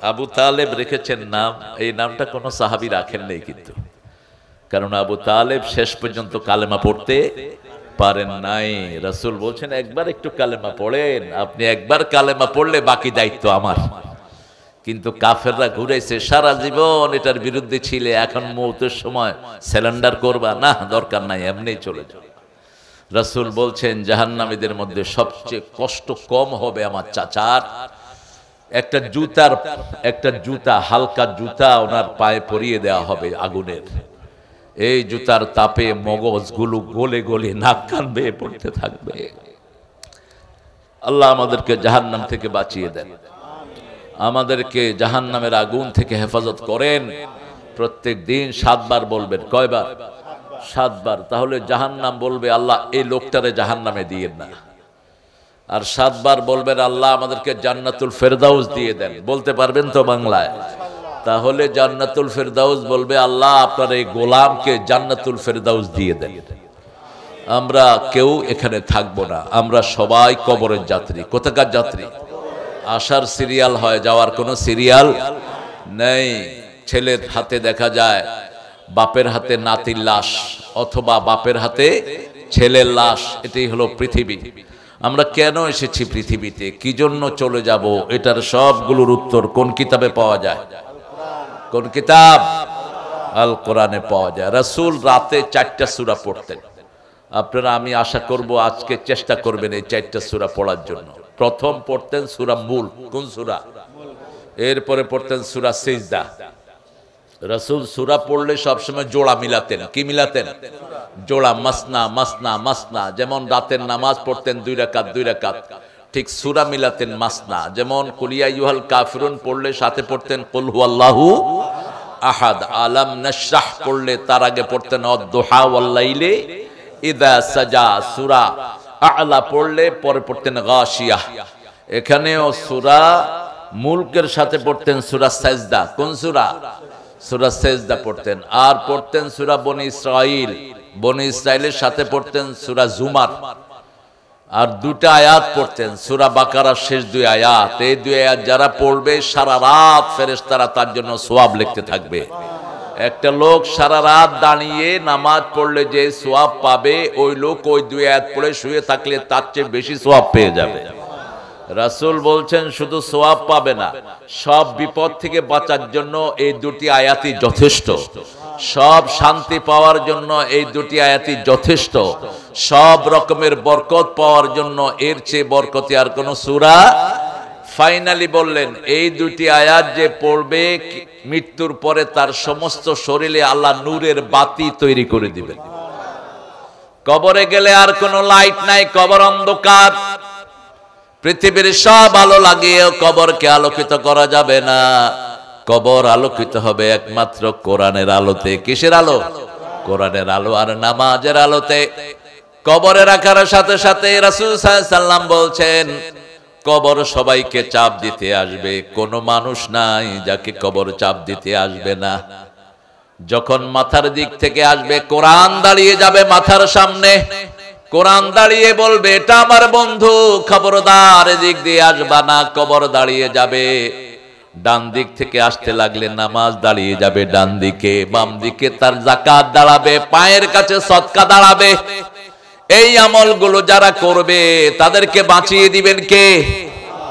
আবু তালেব রেখেছেন নাম, এই নামটা কোনো সাহাবী রাখেন নাই কিন্তু, কারণ আবু তালেব শেষ পর্যন্ত কালেমা পড়তে পারেন নাই। রাসূল বলছেন একবার একটু কালেমা পড়েন, আপনি একবার কালেমা পড়লে বাকি দায়িত্ব আমার। কিন্তু কাফেররা ঘুরেছে সারা জীবন এটার বিরুদ্ধে ছিলে, এখন মৌতের সময় স্যালেন্ডার করবা না, দরকার নাই, এমনি চলে যাও। রাসূল বলছেন জাহান্নামীদের মধ্যে সবচেয়ে কষ্ট কম হবে আমার চাচার একটা জুতা হালকা জুতা ওনার পায়ে পরিয়ে দেওয়া হবে আগুনের। এই জুতার তাপে মগজগুলো গলে গলে নাক কান বেয়ে পড়তে থাকবে। আল্লাহ আমাদেরকে জাহান্নাম থেকে বাঁচিয়ে দেন, আমাদেরকে জাহান্নামের আগুন থেকে হেফাজত করেন। প্রত্যেক দিন 7 বার বলবেন। কয়বার? 7 বার। তাহলে জাহান্নাম বলবে আল্লাহ এই লোকটারে জাহান্নামে দিয়েন না। আর 7 বার বলবেন আল্লাহ আমাদেরকে জান্নাতুল ফেরদাউস দিয়ে দেন। বলতে পারবেন তো বাংলায়? তাহলে জান্নাতুল ফেরদাউস বলবে আল্লাহ আপনার এই গোলামকে জান্নাতুল ফেরদাউস দিয়ে দেন। আমরা কেউ এখানে থাকবো না, আমরা সবাই কবরের যাত্রী। কোথাকার যাত্রী? আসার সিরিয়াল হয়, যাওয়ার কোনো সিরিয়াল নেই। ছেলের হাতে দেখা যায় বাপের হাতে নাতির লাশ, অথবা বাপের হাতে ছেলের লাশ। এটাই হলো পৃথিবী। আমরা কেন এসেছি পৃথিবীতে, কি জন্য চলে যাব, এটার সবগুলোর উত্তর কোন কিতাবে পাওয়া যায়? কোন কিতাব? আল কোরআনে পাওয়া যায়। রাসূল রাতে 4টা সূরা পড়তেন। আপনারা, আমি আশা করব আজকে চেষ্টা করবেন এই 4টা সূরা পড়ার জন্য। প্রথম পড়তেন সূরা মুলক। কোন সূরা? এরপরে পড়তেন সূরা সিজদা। রাসূল সূরা পড়লে সবসময় জোড়া মিলাতেন। কি মিলাতেন? জোড়া, মাসনা মাসনা মাসনা। যেমন রাতের নামাজ পড়তেন 2 রাকাত 2 রাকাত, ঠিক সূরা মিলাতেন মাসনা। যেমন কুল ইয়া আইয়ুহাল কাফিরুন পড়লে সাথে পড়তেন কুল হুয়াল্লাহু আহাদ। আলাম নাশরাহ পড়লে তার আগে পড়তেন অদ-দুহা ওয়াল লাইলি ইযা সাজা। সূরা আ'লা পড়লে পরে পড়তেন গাশিয়াহ। এখানেও সূরা মুলকের সাথে পড়তেন সূরা সাজদা। কোন সূরা? সূরা সাজদা পড়তেন। আর পড়তেন সূরা বনি ইসরাঈল। বনি ইসরাঈলের সাথে পড়তেন সূরা জুমার। আর 2টা আয়াত পড়তেন, সূরা বাকারার শেষ 2 আয়াত। এই 2 আয়াত যারা পড়বে সারা রাত ফেরেশতারা তার জন্য সওয়াব লিখতে থাকবে। একটা লোক সারা রাত দাঁড়িয়ে নামাজ পড়লে যে সওয়াব পাবে, ওই লোক ওই 2 আয়াত পড়ে শুয়ে থাকলে তার চেয়ে বেশি সওয়াব পেয়ে যাবে। রাসূল বলছেন শুধু সওয়াব পাবে না, সব বিপদ থেকে বাঁচার জন্য এই 2টি আয়াতই যথেষ্ট। সব শান্তি পাওয়ার জন্য এই 2টি আয়াতই যথেষ্ট। সব রকমের বরকত পাওয়ার জন্য এর চেয়ে বরকতি আর কোন সূরা। ফাইনালি বললেন এই 2টি আয়াত যে পড়বে মৃত্যুর পরে তার সমস্ত শরীরে আল্লাহ নূরের বাতি তৈরি করে দিবেন। কবরে গেলে আর কোনো লাইট নাই, কবর অন্ধকার। পৃথিবীর সব আলো লাগিয়েও কবরকে আলোকিত করা যাবে না। কবর আলোকিত হবে একমাত্র কোরআনের আলোতে। কিসের আলো? কোরআনের আলো আর নামাজের আলোতে। কবরে রাখার সাথে সাথে রাসূল সাল্লাল্লাহু আলাইহি সাল্লাম বলছেন কবর সবাইকে চাপ দিতে আসবে, কোনো মানুষ নাই যাকে কবর চাপ দিতে আসবে না। যখন মাথার দিক থেকে আসবে, কোরআন দাঁড়িয়ে যাবে মাথার সামনে। কোরআন দাঁড়িয়ে বলবে এটা আমার বন্ধু, খবরদার এদিক দিয়ে আসবা না। কবর দাঁড়িয়ে যাবে। ডান দিক থেকে আসতে লাগলে নামাজ দাঁড়িয়ে যাবে ডান দিকে, বাম দিকে তার যাকাত দাঁড়াবে, পায়ের কাছে সদকা দাঁড়াবে। এই আমলগুলো যারা করবে তাদেরকে বাঁচিয়ে দিবেন কে?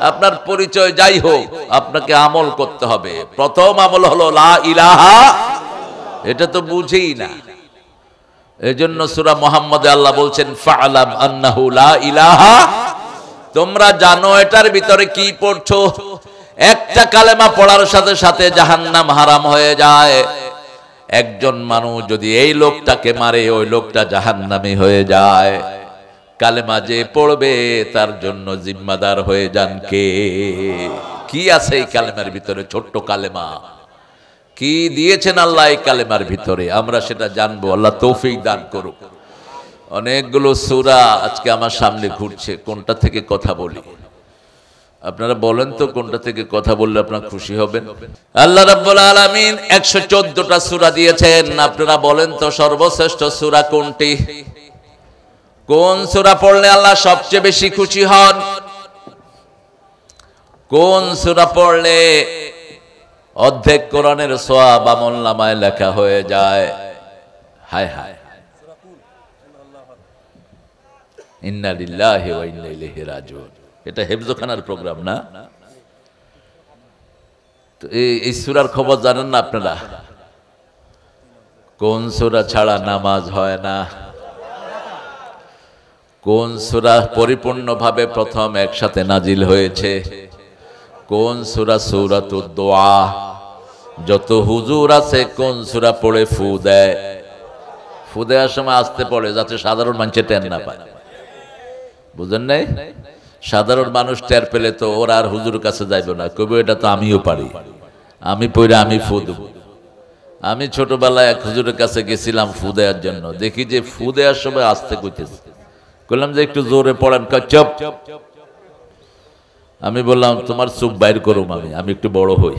আপনার পরিচয় যাই হোক, আপনাকে আমল করতে হবে। প্রথম আমল হলো লা ইলাহা। এটা তো বুঝেই না। এজন্য সূরা মুহাম্মদে আল্লাহ বলছেন ফা'লাম আন্নাহু লা ইলাহা। তোমরা জানো এটার ভিতরে কি পড়ছো। একটা কালেমা পড়ার সাথে সাথে জাহান্নাম হারাম হয়ে যায়। একজন মানুষ যদি এই লোকটাকে মারে, ওই লোকটা জাহান্নামী হয়ে যায়। কালেমা যে পড়বে তার জন্য জিম্মাদার হয়ে যান কে? কি আছে এই কালেমার ভিতরে? ছোট্ট কালেমা কি দিয়েছেন আল্লাহ এই কালেমার ভিতরে, আমরা সেটা জানবো। আল্লাহ তৌফিক দান করুক। অনেকগুলো সূরা আজকে আমার সামনে ঘুরছে, কোনটা থেকে কথা বলি? আপনারা বলেন তো কোনটা থেকে কথা বললে আপনারা খুশি হবেন? আল্লাহ রাব্বুল আলামিন 114টা সূরা দিয়েছেন। আপনারা বলেন তো সর্বশ্রেষ্ঠ সূরা কোনটি? কোন সূরা পড়লে আল্লাহ সবচেয়ে বেশি খুশি হন? কোন সূরা পড়লে অর্ধেক কোরআনের সওয়াব আমলনামায় লেখা হয়ে যায়। হায় হায়, ইন্না লিল্লাহি ওয়া ইন্না ইলাইহি রাজিউন। এটা হেফজখানার প্রোগ্রাম না? তো এই সূরার খবর জানেন না আপনারা? কোন সূরা ছাড়া নামাজ হয় না? কোন সূরা পরিপূর্ণভাবে প্রথম একসাথে নাজিল হয়েছে? কোন সূরা? সূরাতুদ দোয়া। যত হুজুর আছে কোন সূরা পড়ে ফু দেয়? ফু দেওয়ার সময় আসতে পড়ে যাতে সাধারণ মানুষ টের না পায়। বুঝেন নাই? সাধারণ মানুষ টের পেলে তো ওরা আর হুজুর কাছে যাইবে না, কইবে এটা তো আমিও পারি, আমি পড়ে আমি ফু দেব। আমি ছোটবেলায় এক হুজুরের কাছে গেছিলাম ফু দেওয়ার জন্য, দেখি যে ফু দেওয়ার সময় আসতে কইতেছে, বললাম যে একটু জোরে পড়েন, চুপ। আমি বললাম তোমার চুপ বাইর করুম, আমি একটু বড় হই।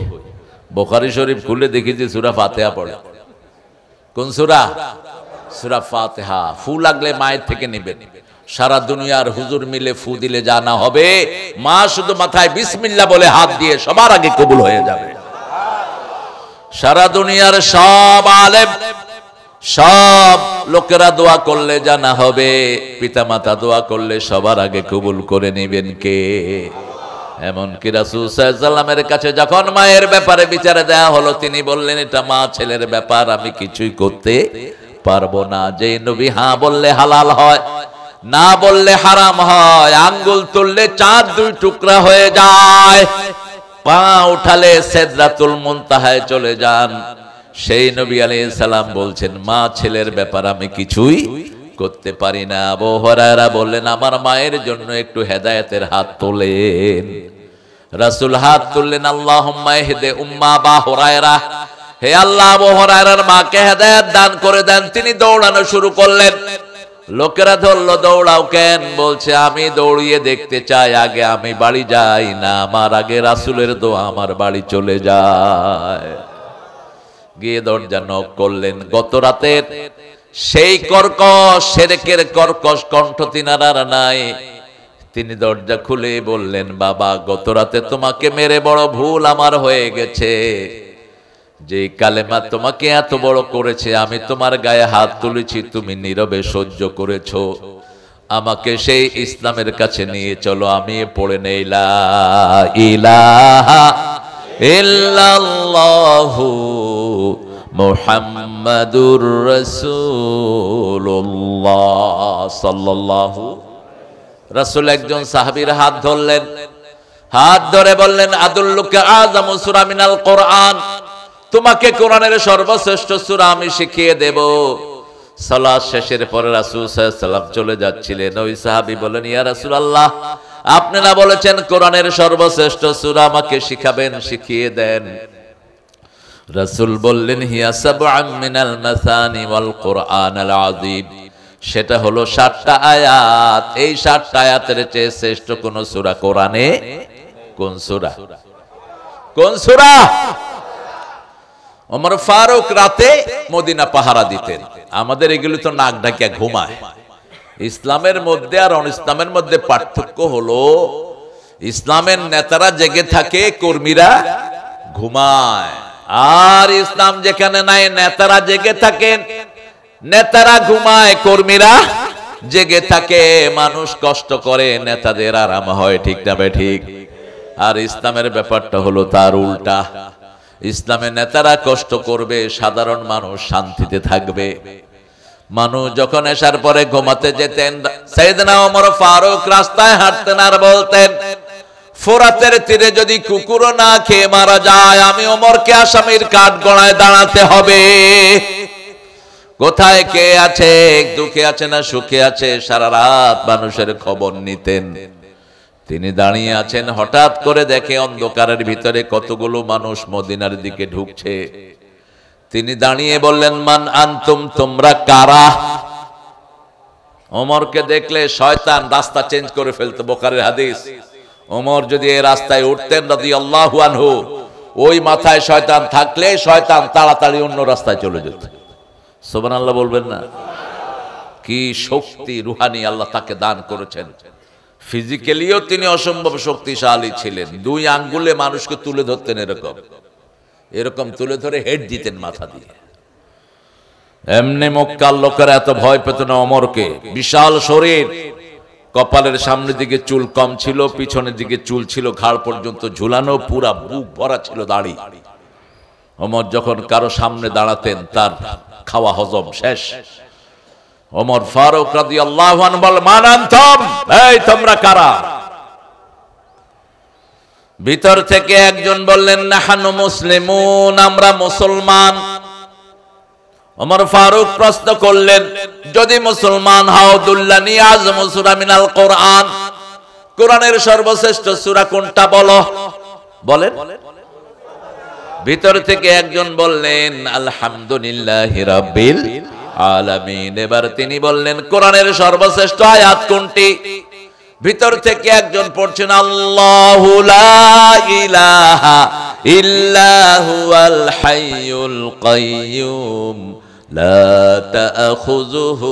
বুখারী শরীফ খুলে দেখি যে সূরা ফাতিহা পড়ে। কোন সূরা? সূরা ফাতিহা। ফু লাগলে মায়ের থেকে নেবেন। সারা দুনিয়ার হুজুর মিলে ফু দিলে যা না হবে, মা শুধু মাথায় বিসমিল্লাহ বলে হাত দিয়ে সবার আগে কবুল হয়ে যাবে। সারা দুনিয়ার সব আলেম, সব লোকেরা দোয়া করলে যা না হবে, পিতামাতা দোয়া করলে সবার আগে কবুল করে নেবেন কে? এমনকি রাসূল সাল্লাল্লাহু আলাইহি ওয়াসাল্লামের কাছে যখন মায়ের ব্যাপারে বিচারে দেয়া হলো, তিনি বললেন এটা মা ছেলের ব্যাপার, আমি কিছুই করতে পারবো না। যে নবী হ্যাঁ বললে হালাল হয়, না বললে হারাম হয়। আঙ্গুল তুললে চাঁদ দুই টুকরা হয়ে যায়, পা উঠালে সিদরাতুল মুনতাহায় চলে যান। সেই নবী আলাইহিস সালাম বলছেন মা ছেলের ব্যাপার আমি কিছুই করতে পারি না। আবু হুরায়রা বললেন আমার মায়ের জন্য একটু হেদায়েতের হাত তোলেন। রাসূল হাত তুললেন, আল্লাহুম্মা ইহদি উম্মা আবু হুরায়রা, হে আল্লাহ আবু হুরায়রার মাকে হেদায়েত দান করে দেন। তিনি দৌড়ানো শুরু করলেন। লোকেরা ধরলো, দৌড়াও কেন? বলছে আমি দৌড়িয়ে দেখতে চাই, আগে আমি বাড়ি যাই না, আমার আগে রাসূলের দোয়া আমার বাড়ি চলে যায়। গিয়ে দরজা নক করলেন। গত রাতের সেই কর্কশ শিরকের কর্কশ কণ্ঠ তিনার আর নাই। তিনি দরজা খুলে বললেন, বাবা গত রাতে তোমাকে মেরে বড় ভুল আমার হয়ে গেছে। যে কালেমা তোমাকে এত বড় করেছে, আমি তোমার গায়ে হাত তুলেছি, তুমি নীরবে সহ্য করেছো। আমাকে সেই ইসলামের কাছে নিয়ে চলো, আমি পড়ে নেই লা ইলাহা ইল্লাল্লাহু মুহাম্মাদুর রাসূলুল্লাহ সাল্লাল্লাহু। রাসূল একজন সাহাবীর হাত ধরলেন, হাত ধরে বললেন, আদুল্লুকা আযামু সূরা মিনাল কোরআন, তোমাকে কোরআনের সর্বশ্রেষ্ঠ সূরা আমি শিখিয়ে দেব। সালাত শেষের পরে রাসূল সাল্লাল্লাহু আলাইহি ওয়াসাল্লাম চলে যাচ্ছিলেন। ওই সাহাবী বলেন, ইয়া রাসূলুল্লাহ, আপনি না বলেছেন কোরআনের সর্বশ্রেষ্ঠ সূরা আমাকে শিখাবেন, শিখিয়ে দেন। রাসূল বললেন, হিয়া সাবআন মিনাল মাসানি ওয়াল কোরআনাল আযীম, সেটা হলো 60টা আয়াত। এই 60টা আয়াতের চেয়ে শ্রেষ্ঠ কোন সূরা কোরআনে? কোন সূরা? কোন সূরা? ওমর ফারুক রাতে মদিনা পাহারা দিতেন। আমাদের এগুলো তো নাক ডাকিয়া ঘুমায়। ইসলামের মধ্যে আর অন ইসলামের মধ্যে পার্থক্য হলো, ইসলামের নেতারা জেগে থাকে, কর্মীরা ঘুমায়। আর ইসলাম যেখানে নাই, নেতারা জেগে থাকেন, নেতারা ঘুমায়, কর্মীরা জেগে থাকে। মানুষ কষ্ট করে, নেতাদের আরাম হয়, ঠিক না ঠিক? আর ইসলামের ব্যাপারটা হলো তার উল্টা। ইসলামের নেতারা কষ্ট করবে, সাধারণ মানুষ শান্তিতে থাকবে। মানুষ যখন এসার পরে ঘুমাতে যেতেন, সাইয়েদনা ওমর ফারুক রাস্তায় হাঁটতেন আর বলতেন, ফোরাতের তীরে যদি কুকুরও না খেয়ে মারা যায়, আমি ওমরকে আসামির কাঠগড়ায় দাঁড়াতে হবে। কোথায় কে আছে, দুঃখে আছে না সুখে আছে, সারা রাত মানুষের খবর নিতেন। তিনি দাঁড়িয়ে আছেন, হঠাৎ করে দেখে অন্ধকারের ভিতরে কতগুলো মানুষ মদিনার দিকে ঢুকছে। তিনি দাঁড়িয়ে বললেন, মান আনতুম, তোমরা কারা? ওমরকে দেখলে শয়তান রাস্তা চেঞ্জ করে ফেলতো, বুখারীর হাদিস। ওমর যদি এই রাস্তায় উঠতেন রাদিয়াল্লাহু আনহু, ওই মাথায় শয়তান থাকলে শয়তান তাড়াতাড়ি অন্য রাস্তায় চলে যেত। সুবহানাল্লাহ বলবেন না? কি শক্তি রুহানি আল্লাহ তাকে দান করেছেন। ফিজিক্যালিও তিনি অসম্ভব শক্তিশালী ছিলেন। 2 আঙ্গুলে মানুষকে তুলে ধরতেন এরকম। এরকম তুলে ধরে হেড দিতেন মাথা দিয়ে। এমনি মক্কার লোকেরা এত ভয় পেত না ওমরকে। বিশাল শরীর, কপালের সামনের দিকে চুল কম ছিল, পিছনের দিকে চুল ছিল ঘাড় পর্যন্ত ঝুলানো, পুরা বুক ভরা ছিল দাড়ি। ওমর যখন কারো সামনে দাঁড়াতেন তার খাওয়া হজম শেষ। ওমর ফারুক রাদিয়াল্লাহু আনহু বল, মান আনতুম, এই তোমরা কারা? ভিতর থেকে একজন বললেন, নাহানু মুসলিমুন, আমরা মুসলমান। ওমর ফারুক প্রশ্ন করলেন, যদি মুসলমান হও দুল্লানি আযমু সূরা মিনাল কোরআন, কোরআনের সর্বশ্রেষ্ঠ সূরা কোনটা বলো? বলেন। ভিতর থেকে একজন বললেন, আলহামদুলিল্লাহি রাব্বিল আলামিন। এবার তিনি বললেন, কোরআনের সর্বশ্রেষ্ঠ আয়াত কোনটি? ভিতর থেকে একজন পড়ছেন, আল্লাহু লা ইলাহা ইল্লা হুয়াল হাইয়ুল কাইয়্যুম লা তাখুযুহু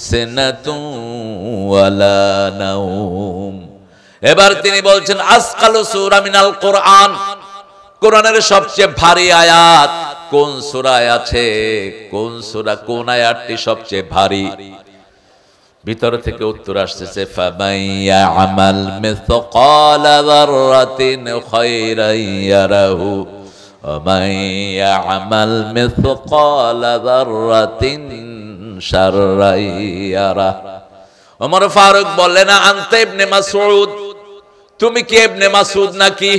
সিনাতুন ওয়ালা নাওম। এবার তিনি বলছেন, আসকালু সূরা মিনাল কোরআন, কোরআনের সবচেয়ে ভারী আয়াত কোন সূরায় আছে? কোন সূরা, কোন আয়াতটি সবচেয়ে ভারী? ভিতর থেকে উত্তর আসতেছে, ফামাইয়া আমাল মিসকালা যাররাতিন খায়রান ইয়ারাহু ওয়া মাইয়া আমাল মিসকালা যাররাতিন শাররান ইয়ারা। ওমর ফারুক বললেন, আনতা ইবনে মাসউদ, তুমি কি ইবনে মাসউদ নাকি?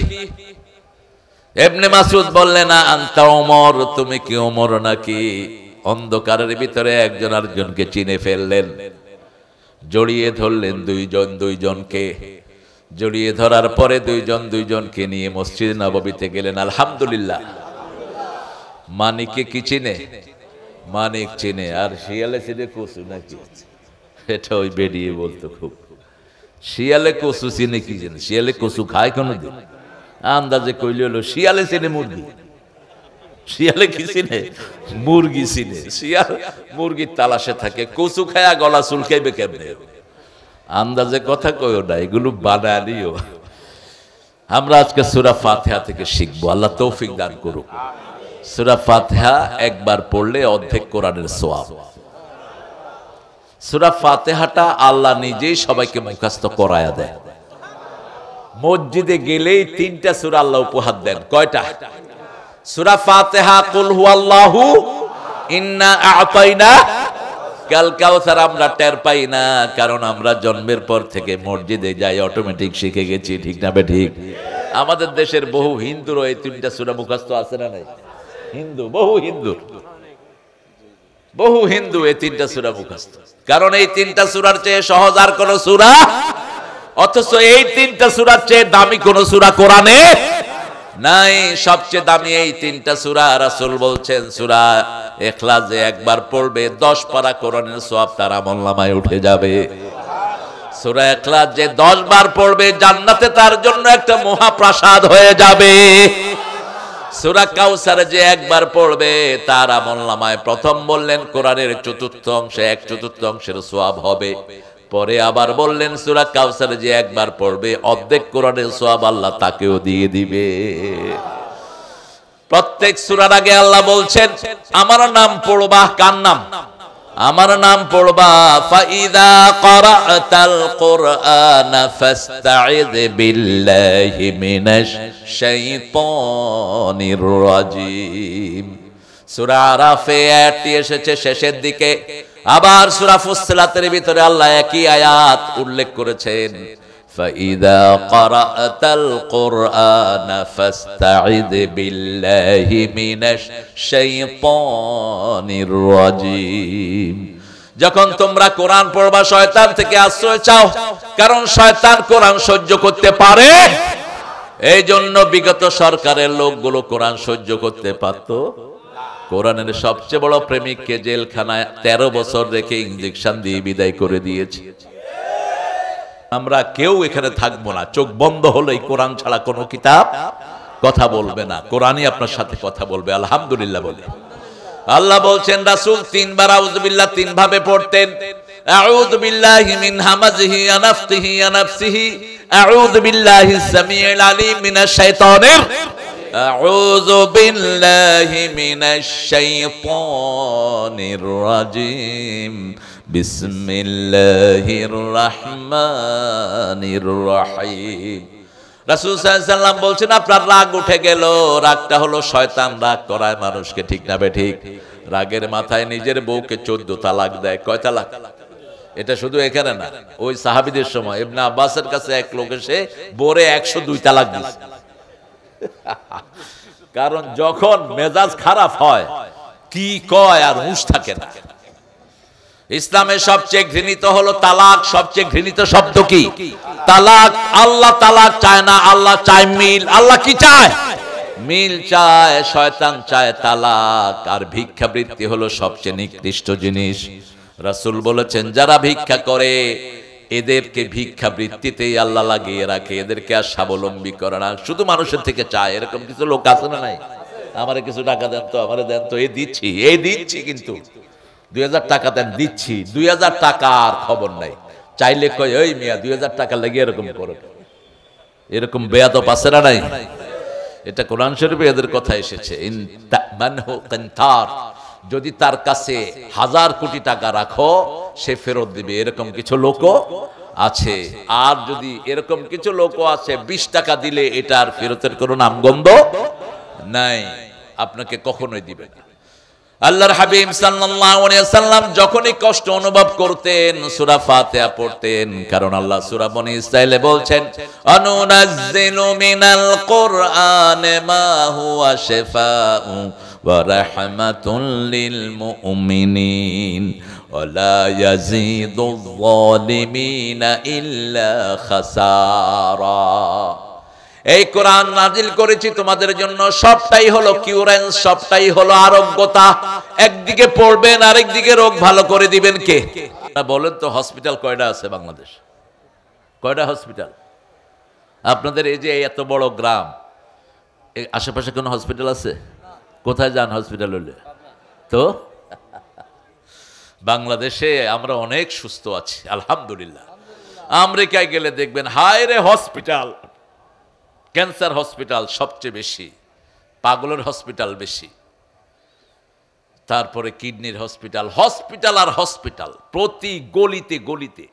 ইবনে মাসউদ বললেন, আনতা ওমর, তুমি কি ওমর নাকি? অন্ধকারের ভিতরে একজন আরেকজনকে চিনে ফেললেন, জড়িয়ে ধরলেন দুইজনকে। জড়িয়ে ধরার পরে দুইজনকে নিয়ে মসজিদ নববীতে গেলেন। আলহামদুলিল্লাহ। মানিককে কি চিনে? মানিক চিনে। আর শিয়ালে চিনে কচু নাকি? এটা ওই বেরিয়ে বলতো খুব। শিয়ালে কচু চিনে কি জানে? শিয়ালে কচু খায় কোনদিন? আন্দাজে কইলে হলো, শিয়ালে চিনে মুরগি। শিয়ালে কি চিনে? মুরগি চিনে। শিয়াল মুরগির তালাশে থাকে, কচু খায়া গলা চুলকাইবে কেমনে? আন্দাজে কথা কইও না, এগুলো বানালিও। আমরা আজকে সূরা ফাতিহা থেকে শিখবো, আল্লাহ তৌফিক দান করুক। সূরা ফাতিহা একবার পড়লে অর্ধেক কোরআনের সওয়াব। সূরা ফাতিহাটা আল্লাহ নিজেই সবাইকে মুখস্থ করায়া দেয়। মসজিদে গেলেই 3টা সূরা আল্লাহ উপহার দেন। কয়টা? সূরা ফাতিহা, কুল হুয়াল্লাহু, ইন্না আ'তাইনা কাল কাউসার। আমরা টের পাই না, কারণ আমরা জন্মের পর থেকে মসজিদে যাই, অটোমেটিক শিখে গেছি। ঠিক না ঠিক? আমাদের দেশের বহু হিন্দুরও এই 3টা সূরা মুখস্থ আছে না নাই? বহু হিন্দু এই 3টা সূরা মুখস্থ, কারণ এই 3টা সূরার চেয়ে সহজ আর কোন সূরা, অথচ এই 3টা সূরার চেয়ে দামি কোন সূরা কোরআনে নাই। সবচেয়ে দামি এই 3টা সূরা। রাসূল বলছেন, সূরা ইখলাস যে একবার পড়বে 10 পারা কোরআনের সওয়াব তার আমলনামায় উঠে যাবে। সূরা ইখলাস যে 10 বার পড়বে জান্নাতে তার জন্য একটা মহাপ্রাসাদ হয়ে যাবে। সূরা কাউসার যে একবার পড়বে তার আমলনামায়, প্রথম বললেন কোরআনের 4th অংশে 1/4 অংশের সওয়াব হবে। পরে আবার বললেন সূরা কাউসার যে একবার পড়বে অর্ধেক কোরআনের সওয়াব আল্লাহ তাকেও দিয়ে দিবে। প্রত্যেক সূরার আগে আল্লাহ বলছেন, আমার নাম পড়বা। কার নাম? আমার নাম পড়বা। ফাইদা ক্বরাতাল কুরআন ফাস্তাইয বিল্লাহি মিনাশ শাইতানির রাজিম। সূরা আরাফে আয়াতটি এসেছে শেষের দিকে। আবার সূরা ফুসসিলাতের ভিতরে আল্লাহ একই আয়াত উল্লেখ করেছেন, ফাইদা ক্বরাতাল কুরআন ফাস্তাইয বিল্লাহি মিনাশ শাইতানির রাজিম। যখন তোমরা কোরআন পড়বা শয়তান থেকে আশ্রয় চাও, কারণ শয়তান কোরআন সহ্য করতে পারে। এই জন্য বিগত সরকারের লোকগুলো কোরআন সহ্য করতে পারত। কোরআনের সবচেয়ে বড় প্রেমিককে জেলখানায় 13 বছর রেখে ইনজেকশন দিয়ে বিদায় করে দিয়েছে। আমরা কেউ এখানে থাকবো না, চোখ বন্ধ হলেই কোরআন ছাড়া কোনো কিতাব কথা বলবে না। কোরআনই আপনার সাথে কথা বলবে। আলহামদুলিল্লাহ বলে আল্লাহ বলছেন, রাসূল 3 বার আউযু বিল্লাহ 3 ভাবে পড়তেন। আউযু বিল্লাহি মিন হামাজিহি ওয়া নাফসিহি ওয়া নাফসিহি, আউযু বিল্লাহিস সামিউল আলিম মিনাশ শাইতানির আউযু বিল্লাহি মিনাশ শাইতানির রাজিম বিসমিল্লাহির রহমানির রহিম। রাসূল সাল্লাল্লাহু আলাইহি ওয়াসাল্লাম বলছেন আপনার রাগ উঠে গেল, রাগটা হলো শয়তান রাগ করায় মানুষকে, ঠিক না বেঠিক? রাগের মাথায় নিজের বউকে 14 তালাক দেয়। কয় তালাক? এটা শুধু এখানে না, ওই সাহাবীদের সময় ইবনে আব্বাসের কাছে এক লোক এসে বউরে 102 তালাক দিয়েছে। কারণ যখন মেজাজ খারাপ হয় কি কয় আর হুঁশ থাকে না। ইসলামের সবচেয়ে ঘৃণিত হলো তালাক। সবচেয়ে ঘৃণিত শব্দ কি? তালাক। আল্লাহ তালাক চায় না, আল্লাহ চায় মিল। আল্লাহ কি চায়? মিল চায়। শয়তান চায় তালাক। আর ভিক্ষাবৃত্তি হলো সবচেয়ে নিকৃষ্ট জিনিস। রাসূল বলেছেন যারা ভিক্ষা করে এদেরকে ভিক্ষাবৃত্তিতেই আল্লাহ লাগিয়ে রাখে, এদেরকে আর স্বাবলম্বী করে না, শুধু মানুষের থেকে চায়। এরকম কিছু লোক আছে না নাই? আমারে কিছু টাকা দেন তো, আমারে দেন তো, এই দিচ্ছি কিন্তু 2000 টাকা দেন, দিচ্ছি 2000 টাকা আর খবর নাই। চাইলে কই ওই মিয়া 2000 টাকা লাগিয়ে এরকম করো। এরকম বেয়াদব আছে না নাই? এটা কোরআন শরীফে এদের কথা এসেছে। ইন তামানহু কিনতার, যদি তার কাছে 1000 কোটি টাকা রাখো সে ফেরত দিবে। এরকম কিছু লোকও আছে। আর যদি এরকম কিছু লোকও আছে 20 টাকা দিলে এটা আর ফেরতের কোনো নামগন্ধ নাই, আপনাকে কখনোই দিবে না। আল্লাহর হাবিব সাল্লাল্লাহু আলাইহি ওয়াসাল্লাম যখনই কষ্ট অনুভব করতেন সূরা ফাতিহা পড়তেন, কারণ আল্লাহ সূরা বনী ইসরাঈলে বলছেন আনুনাজ্জিলু মিনাল কুরআনি মা হুয়া শিফাউ ওয়া রাহমাতুল লিল মুমিনিন ওয়া লা ইয়াজিদুয যালিমিনা ইল্লা খাসারা। এই কোরআন নাজিল করেছি তোমাদের জন্য, সবটাই হলো কিউরেন্স, সবটাই হলো আরোগ্যতা। একদিকে পড়বেন আরেকদিকে রোগ ভালো করে দিবেন কে? বলেন তো হসপিটাল কয়টা আছে বাংলাদেশ? কয়টা হসপিটাল? আপনাদের এই যে এত বড় গ্রাম, আশেপাশে কোনো হসপিটাল আছে? কোথায় যান হসপিটাল হলে? তো বাংলাদেশে আমরা অনেক সুস্থ আছি আলহামদুলিল্লাহ। আমেরিকায় গেলে দেখবেন হায় রে হসপিটাল, ক্যান্সার হসপিটাল সবচেয়ে বেশি, পাগলের হসপিটাল বেশি, তারপরে কিডনির হসপিটাল, হসপিটাল আর হসপিটাল প্রতি গলিতে গলিতে।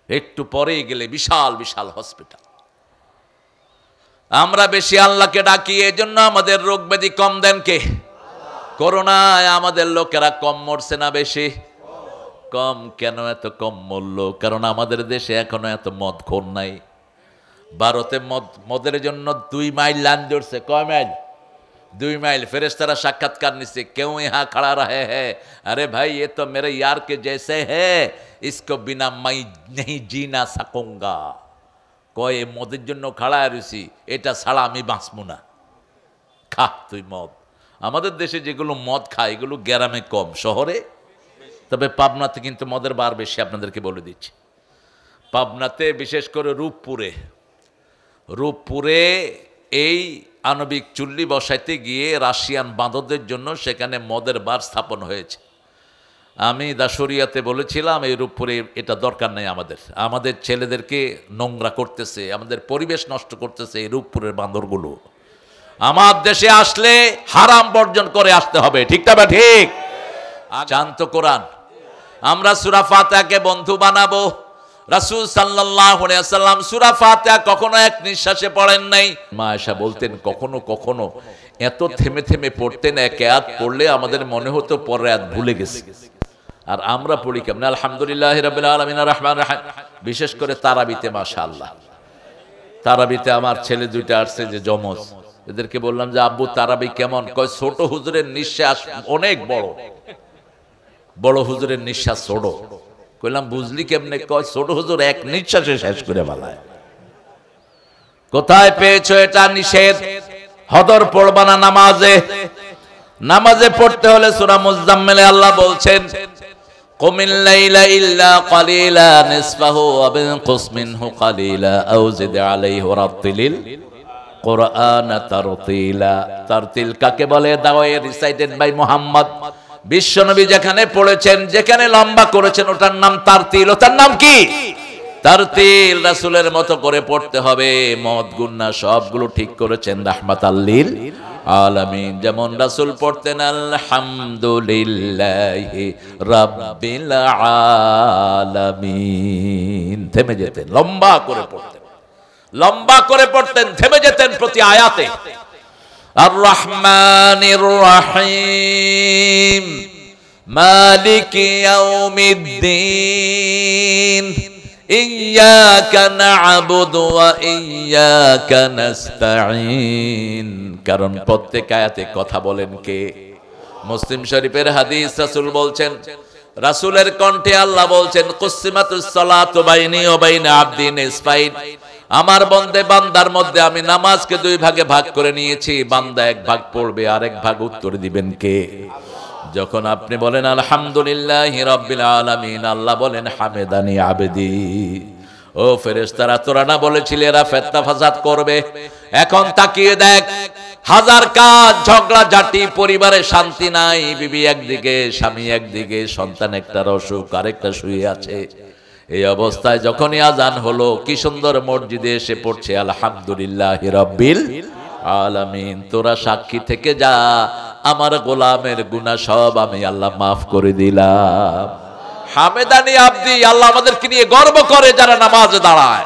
একটু পরে গেলে বিশাল বিশাল হসপিটাল। আমরা বেশি আল্লাহকে ডাকি, এজন্য আমাদের রোগ ব্যাধি কম দেন কে? করোনায় আমাদের লোকেরা কম মরছে না বেশি? কম। কেন এত কম মরল? কারণ আমাদের দেশে এখনো এত মদখোর নাই। ভারতে মদের জন্য 2 মাইল লাইন ধরছে। কয় মাইল? 2 মাইল। ফেরেশতারা সাক্ষাৎকার নিচ্ছে, কেউ ইহা खड़ा रहे हैं, अरे भाई ये तो मेरे यार के जैसे है, इसको बिना मैं नहीं जीना सकूंगा। কয় মদের জন্য খাড়া রইছি, এটা ছাড়া আমি বাঁচবো না। খা তুই মদ। আমাদের দেশে যেগুলো মদ খায় এগুলো গ্রামে কম, শহরে। তবে পাবনাতে কিন্তু মদের বার বেশি, আপনাদেরকে বলে দিচ্ছি। পাবনাতে বিশেষ করে রূপপুরে এই আণবিক চুল্লি বসাইতে গিয়ে রাশিয়ান বাঁদরদের জন্য সেখানে মদের বার স্থাপন হয়েছে। আমি দাসরিয়াতে বলেছিলাম এই রূপপুরে এটা দরকার নেই, আমাদের ছেলেদেরকে নোংরা করতেছে, আমাদের পরিবেশ নষ্ট করতেছে এই রূপপুরের বাঁদরগুলো। আমার দেশে আসলে হারাম বর্জন করে আসতে হবে, ঠিক না? ঠিক। জানতো কোরআন। আমরা সূরা ফাতিহাকে বন্ধু বানাবো। রাসূল সাল্লাল্লাহু আলাইহি ওয়াসাল্লাম সূরা ফাতিহা কখনো এক নিঃশ্বাসে পড়েন নাই। মা আয়েশা বলতেন কখনো কখনো এত থেমে থেমে পড়তেন, এক আয়াত পড়লে আমাদের মনে হতো পরের আয়াত ভুলে গেছি। আর আমরা পড়ি কেমন? আলহামদুলিল্লাহি রাব্বিল আলামিন আর রহমানির রহিম। বিশেষ করে তারাবিতে মাশাআল্লাহ, তারাবিতে আমার ছেলে দুইটা আসছে যে জমজ, এদেরকে বললাম যে আব্বু তারাবি কেমন? কয় ছোট হুজুরের নিঃশ্বাস অনেক বড়, বড় হুজুরের নিঃশ্বাস ছোট। কইলাম বুঝলি কেমনে? কয় ছোট হুজুর এক নিঃশ্বাসে শেষ করে ফেলায়। কোথায় পেয়েছো এটা? নিষেধ। হদর পড়বা না নামাজে। নামাজে পড়তে হলে সূরা মুজাম্মিলে আল্লাহ বলছেন কুমিল লাইলা ইল্লা কালিলা নিসফাহু ওয়া বিনকুস মিনহু কালিলা আও জিদ আলাইহি ওয়া রাত্তিলিল কুরআন তারতিলা। তারতিল কাকে বলে? দাও রিসাইটেড বাই মুহাম্মদ। বিশ্বনবী যেখানে পড়েছেন, যেখানে লম্বা করেছেন ওটার নাম তারতিল। ওটার নাম কি? তারতিল রাসূলের মতো করে পড়তে হবে। মদ গুন্না সবগুলো ঠিক করেছেন রাহমাতাল লিল আলামিন। যেমন রাসূল পড়তেন আলহামদুলিল্লাহি রাব্বিল আলামিন, থেমে যেতেন, লম্বা করে পড়তেন, লম্বা করে পড়তেন, থেমে যেতেন প্রতি আয়াতে। আর রহমানির রহিম মালিকি ইয়াউমিদ্দিন ইয়্যাকা না'বুদু ওয়া ইয়্যাকা নাস্তাঈন। কারণ প্রত্যেক আয়াতে কথা বলেন কে? মুসলিম শরীফের হাদিস, রাসূল বলছেন, রাসূলের কণ্ঠে আল্লাহ বলছেন, কুসিমাতুস সালাতু বাইনি ওয়া বাইনা আবদি নিসফাইন। আমার বন্দে বান্দার মধ্যে আমি নামাজকে দুই ভাগে ভাগ করে নিয়েছি, বান্দা এক ভাগ পড়বে, আরেক ভাগ উত্তর দিবেন কে? যখন আপনি বলেন আলহামদুলিল্লাহি রাব্বিল আলামিন, আল্লাহ বলেন হামেদানি আবদি। ও ফেরেশতারা, তোরা না বলেছিলে এরা ফিতনা ফাসাদ করবে? এখন তাকিয়ে দেখ, হাজার কাজ, ঝগড়া ঝাঁটি, পরিবারে শান্তি নাই, বিবি একদিকে, স্বামী একদিকে, সন্তান একটার অসুখ, আরেকটা শুয়ে আছে। এই অবস্থায় যখনই আজান হলো, কি সুন্দর মসজিদে এসে পড়ছে আলহামদুলিল্লাহি রাব্বিল আলামিন। তোরা সাক্ষী থেকে যা, আমার গোলামের গুনাহ সব আমি আল্লাহ মাফ করে দিলাম। হামেদানি আবদি, আল্লাহ আমাদেরকে নিয়ে গর্ব করে যারা নামাজে দাঁড়ায়।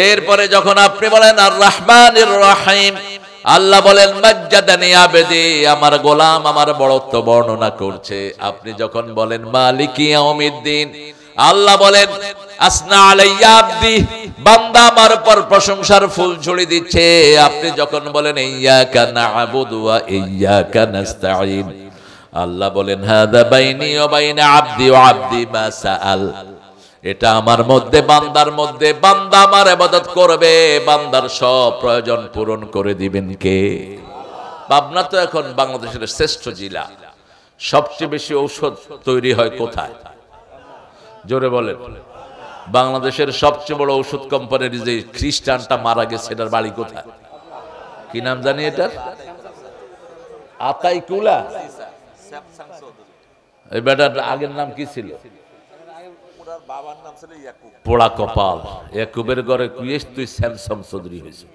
এরপরে যখন আপনি বলেন আর রহমানির রহিম, আল্লাহ বলেন মাজ্জাদানি আবদি, আমার গোলাম আমার বড়ত্ব বর্ণনা করছে। আপনি যখন বলেন মালিকি ইয়াউমিদ্দিন, আল্লাহ বলেন আসনা আলাইয়া আবদি, বান্দা আমার উপর প্রশংসার ফুল ঝুড়ি দিচ্ছে। আপনি যখন বলেন ইয়্যাকা না'বুদু ওয়া ইয়্যাকা নাস্তাঈন, আল্লাহ বলেন হাদা বাইনি ওয়া বাইনা আবদি ওয়া আবদি মা সাআল। এটা আমার মধ্যে, বান্দার মধ্যে, বান্দা আমার ইবাদত করবে, বান্দার সব প্রয়োজন পূরণ করে দিবেন কে? পাবনা তো এখন বাংলাদেশের শ্রেষ্ঠ জেলা। সবচেয়ে বেশি ঔষধ তৈরি হয় কোথায়? জোরে বলেন। বাংলাদেশের সবচেয়ে বড় ওষুধ কোম্পানির যে খ্রিস্টানটা মারা গেছে, এটার বাড়ি কোথায়? কি নাম জানি এটার? আতাইকুলা। এই বেটার আগের নাম কি ছিল? পোড়া কপাল। ইয়াকুবের ঘরে কুয়েস তুই স্যামসাং চৌধুরী হয়েছে।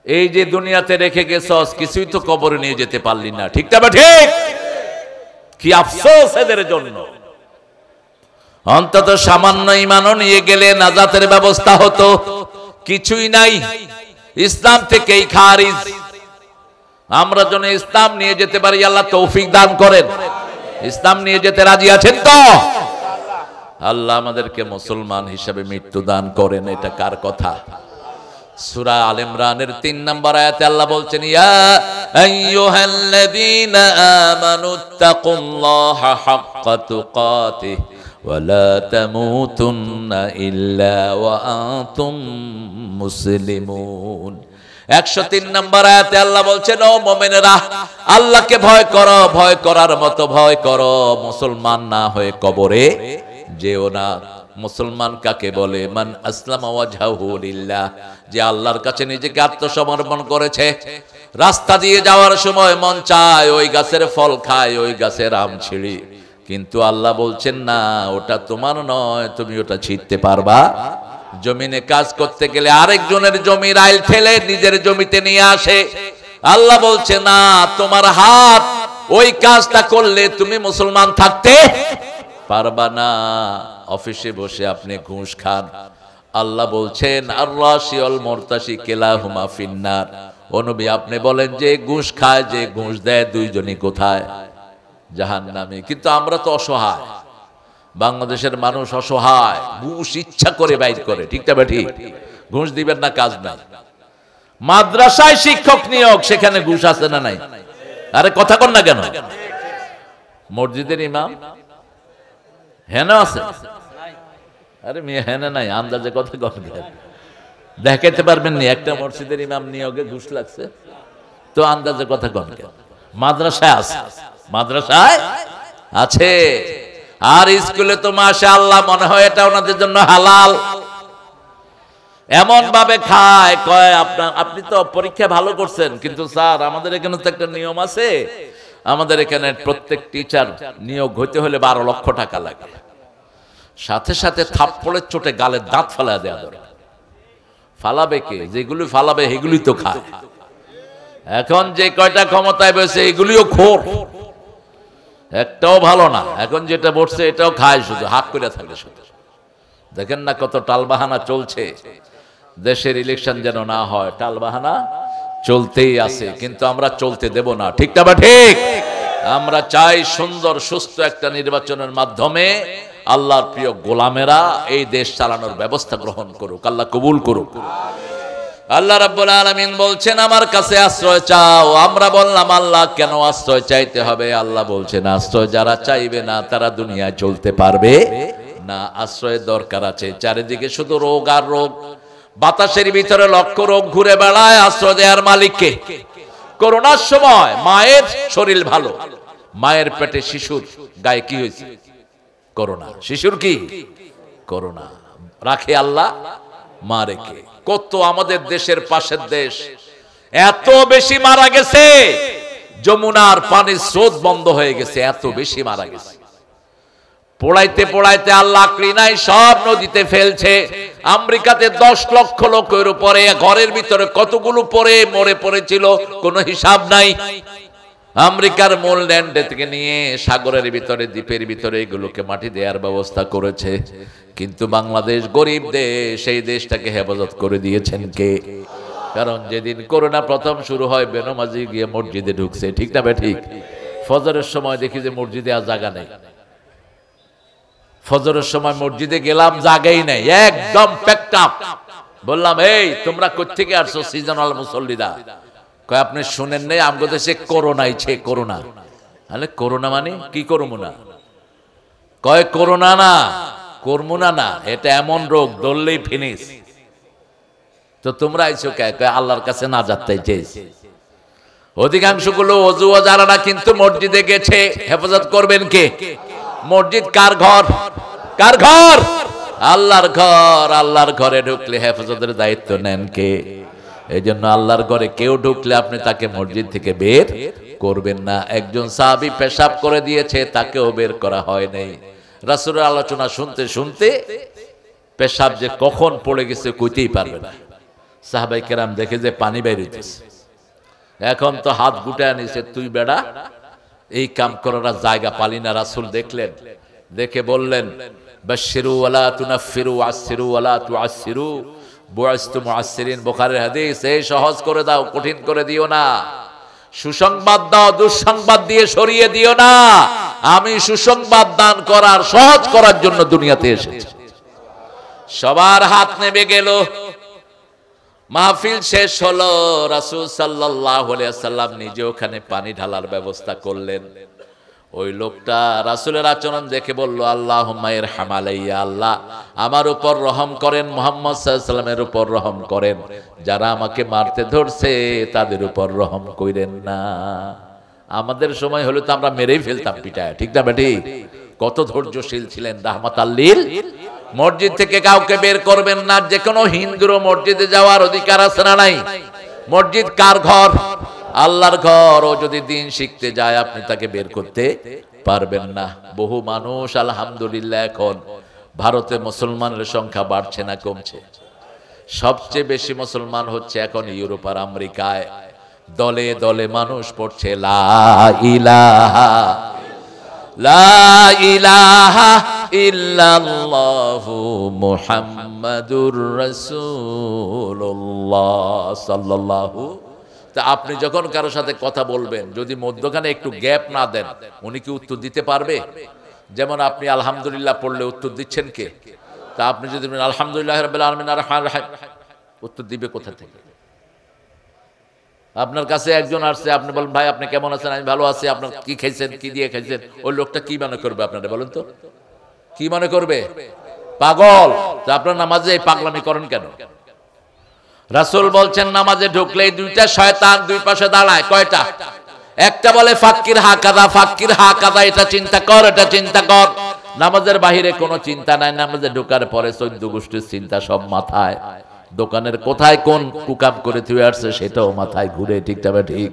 এই যে দুনিয়াতে রেখে গেছস, কিছুই তো কবরে নিয়ে যেতে পারলি না। ঠিক না? ঠিক। কি আফসোস এদের জন্য। অন্তত সামান্য ঈমানও নিয়ে গেলে নাজাতের ব্যবস্থা হতো। কিছুই নাই, ইসলাম থেকেই খারিজ। আমরা যেন ইসলাম নিয়ে যেতে পারি, আল্লাহ তৌফিক দান করেন। ইসলাম নিয়ে যেতে রাজি আছেন তো? আল্লাহ আমাদেরকে মুসলমান হিসেবে মৃত্যু দান করেন। এটা কার কথা? সূরা আল ইমরানের ৩ নম্বর আয়াতে আল্লাহ বলছেন, ইয়া আইয়ুহাল্লাযীনা আমানুত্তাকুল্লাহা হাক্কা তুকাতিহি ওয়া লা তামুতুন্না ইল্লা ওয়া আনতুম মুসলিমুন। ১০৩ নম্বর আয়াতে আল্লাহ বলছেন, ও মুমিনেরা, আল্লাহকে ভয় করো, ভয় করার মতো ভয় করো, মুসলমান না হয়ে কবরে যেও না। মুসলমান কাকে বলে? মান আসলামা ওয়াজহাহু লিল্লাহ, যে আল্লাহর কাছে নিজেকে আত্মসমর্পণ করেছে। রাস্তা দিয়ে যাওয়ার সময় মন চায় ওই গাছের ফল খায়, ওই গাছের আম ছিঁড়ি, কিন্তু আল্লাহ বলছেন না, ওটা তোমার নয়, তুমি ওটা ছিঁড়তে পারবা? জমিনে কাজ করতে গেলে আরেকজনের জমির আইল ঠেলে নিজের জমিতে নিয়ে আসে। আল্লাহ বলছে না, তোমার হাত ওই কাজটা করলে তুমি মুসলমান থাকতে পারবা না। অফিসে বসে আপনি ঘুষ খান, আল্লাহ বলছেন আর রাশি ওয়াল মুরতাশি কিলাহুমা ফিন্নার। ও নবী, আপনি বলেন যে ঘুষ খায়, যে ঘুষ দেয়, দুইজনই কোথায়? জাহান্নামে। কিন্তু আমরা তো অসহায়, বাংলাদেশের মানুষ অসহায়, ঘুষ ইচ্ছা করে বাইর করে। ঠিক না? ঠিক। ঘুষ দিবেন না, কাজ নাই। মাদ্রাসায় শিক্ষক নিয়োগ, সেখানে ঘুষ আছে না নাই? আরে কথা কন না কেন? মসজিদের ইমাম হেন আছে? আরে মেয়ে হেন নাই, আন্দাজে কথা কন। দেখাইতে পারবেন নি একটা মসজিদের ইমাম নিয়োগে ঘুষ লাগছে? তো আন্দাজে কথা কন কেন? মাদ্রাসায় আছে, মাদ্রাসায় আছে। আর স্কুলে তো মাশাআল্লাহ মনে হয় এটা ওনাদের জন্য হালাল। এমন ভাবে খায়, কয় আপনি তো পরীক্ষা ভালো করছেন, কিন্তু স্যার আমাদের এখানে তো একটা নিয়ম আছে, আমাদের এখানে প্রত্যেক টিচার নিয়োগ হইতে হলে 12 লক্ষ টাকা লাগে। সাথে সাথে থাপ্পড়ের চোটে গালের দাঁত ফালা দেওয়া দরকার। ফালাবে কে? যেগুলি ফালাবে সেগুলি তো খায়। এখন যে কয়টা ক্ষমতায় বসে এগুলিও খোর, একটাও ভালো না। এখন যেটা বসছে এটাও খায়, শুধু হাত করে থাকে শুধু। দেখেন না কত টালবাহানা চলছে, দেশের ইলেকশন যেন না হয়, টালবাহানা চলতেই আছে। কিন্তু আমরা চলতে দেব না, ঠিক না বা ঠিক? আমরা চাই সুন্দর সুস্থ একটা নির্বাচনের মাধ্যমে আল্লাহর প্রিয় গোলামেরা এই দেশ চালানোর ব্যবস্থা গ্রহণ করুক, আল্লাহ কবুল করুক। আল্লাহ রাব্বুল আলামিন বলছেন আমার কাছে আশ্রয় চাও। আমরা বললাম আল্লাহ কেন আশ্রয় চাইতে হবে? আল্লাহ বলছেন আশ্রয় যারা চাইবে না তারা দুনিয়ায় চলতে পারবে না। আশ্রয়ের দরকার আছে। চারিদিকে শুধু রোগ আর রোগ, বাতাসের ভিতরে লক্ষ রোগ ঘুরে বেড়ায়। আশ্রয় দেওয়ার মালিককে? করোনার সময় মায়ের শরীর ভালো, মায়ের পেটে শিশুর গায়ে কি হয়েছে? করোনা। শিশুর কি? করোনা। রাখে আল্লাহ, মা রেখে। কত আমাদের দেশের পাশের দেশ এত বেশি মারা গেছে, যমুনার পানির স্রোত বন্ধ হয়ে গেছে, এত বেশি মারা গেছে। পোড়াইতে পোড়াইতে আল্লাহ নাই সব নদীতে ফেলছে। আমেরিকাতে 10 লক্ষ লোকের উপরে ঘরের ভিতরে কতগুলো পরে মরে পড়েছিল, কোনো হিসাব নাই। আমেরিকার মূল ল্যান্ড থেকে নিয়ে সাগরের ভিতরে, দ্বীপের ভিতরে এগুলোকে মাটি দেওয়ার ব্যবস্থা করেছে। কিন্তু বাংলাদেশ গরিব দেশ, সেই দেশটাকে হেফাজত করে দিয়েছেন কে? কারণ যেদিন করোনা প্রথম শুরু হয় বেনমাজি গিয়ে মসজিদে ঢুকছে, ঠিক না বে ঠিক? ফজরের সময় দেখি যে মসজিদে আর জায়গা নেই। ফজরের সময় মসজিদে গেলাম, জায়গাই নেই, একদম প্যাকড আপ। বললাম এই তোমরা কোত্থেকে আসছো সিজনাল মুসল্লিরা? কয় আপনি শুনেন নাই আমগো দেশে করোনা আইছে? করোনা? আরে করোনা মানে কি? করবো না? কয় করোনা না, করমুনা না, এটা এমন রোগ ধরলেই ফিনিশ। তো তোমরা আইছো কে? কয় আল্লাহর কাছে না যাতে চেয়েছি। অধিকাংশ গুলো অজুও যারা না কিন্তু মসজিদে গেছে, হেফাজত করবেন কে? মসজিদ কার ঘর? কার ঘর? আল্লাহর ঘর। আল্লাহর ঘরে ঢুকলে হেফাজতের দায়িত্ব নেন কে? এই জন্য আল্লাহর ঘরে কেউ ঢুকলে আপনি তাকে মসজিদ থেকে বের করবেন না। একজন সাহাবী পেশাব করে দিয়েছে, তাকেও বের করা হয় নাই। রাসূলের আলোচনা শুনতে শুনতে পেশাব যে কখন পড়ে গেছে কইতেই পারবে না। সাহাবায়ে কেরাম দেখে যে পানি বের হইতেছে, এখন তো হাত গুটায় নিছে, তুই বেড়া এই কাম করার জায়গা পালি না। রাসূল দেখলেন, দেখে বললেন বাশশিরু ওয়ালা তুনাফিরু আসসিরু ওয়ালা তুআসসিরু বুইসতু মুআসসিরিন। বুখারীর হাদিস। এই সহজ করে দাও, কঠিন করে দিও না। সুসংবাদ দাও, দুঃসংবাদ দিয়ে সরিয়ে দিও না। আমি সুসংবাদ দান করার, সহজ করার জন্য দুনিয়াতে এসেছি। সবার হাত নেমে গেল, মাহফিল শেষ হলো। রাসূল সাল্লাল্লাহু আলাইহি ওয়াসাল্লাম নিজে ওখানে পানি ঢালার ব্যবস্থা করলেন। ওই লোকটা রাসূলের আচরণ দেখে বলল আল্লাহুম্মা ইরহাম আলাইয়া, আল্লাহ আমার উপর রহম করেন, মুহাম্মদ সাল্লাল্লাহু আলাইহি ওয়াসাল্লামের উপর রহম করেন। যারা আমাকে মারতে ধরছে তাদের উপর রহম কইরেন না। আমাদের সময় হলে তো আমরা মেরেই ফেলতাম পিটায়, ঠিক না বেটি? কত ধৈর্যশীল ছিলেন রাহমাতাল লিল। মসজিদ থেকে কাউকে বের করবেন না। যে কোনো হিন্দুরও মসজিদে যাওয়ার অধিকার আছে না নাই? মসজিদ কার ঘর? আল্লাহর ঘর। ও যদি দিন শিখতে যায় আপনি তাকে বের করতে পারবেন না। বহু মানুষ আলহামদুলিল্লাহ এখন ভারতে মুসলমানের সংখ্যা বাড়ছে না কমছে? সবচেয়ে বেশি মুসলমান হচ্ছে এখন ইউরোপ আর আমেরিকায়। দলে দলে মানুষ পড়ছে লা ইলাহা লা ইলাহা ইল্লাল্লাহু মুহাম্মাদুর রাসূলুল্লাহ সাল্লাল্লাহু। তা আপনি যখন কারো সাথে কথা বলবেন, যদি মধ্যখানে একটু গ্যাপ না দেন, উনি কি উত্তর দিতে পারবে? যেমন আপনি আলহামদুলিল্লাহ পড়লে উত্তর দিচ্ছেন কে? তা আপনি যদি আলহামদুলিল্লাহ রাব্বিল আলামিন আর রহমানির রহিম, উত্তর দিবে কোথা থেকে? আপনার কাছে একজন আসছে, আপনি বলেন ভাই আপনি কেমন আছেন? আমি ভালো আছি। আপনার কি খাইছেন, কি দিয়ে খাইছেন? ওই লোকটা কি মনে করবে আপনারা বলেন তো? কি মনে করবে? পাগল। তা আপনার নামাজে এই পাগলামি করেন কেন? রাসূল বলছেন নামাজে ঢুকলেই দুইটা শয়তান দুই পাশে দাঁড়ায়। কয়টা? একটা বলে ফাক্কির হাকাদা, ফাক্কির হাকাদা, এটা চিন্তা কর, এটা চিন্তা কর। নামাজের বাহিরে কোনো চিন্তা নাই। নামাজে ঢোকার পরে 14 গোষ্ঠীর চিন্তা সব মাথায়। দোকানের কোথায় কোন কুকাম করে থুয়ে আসছে সেটাও মাথায় ঘুরে, ঠিক তবে ঠিক।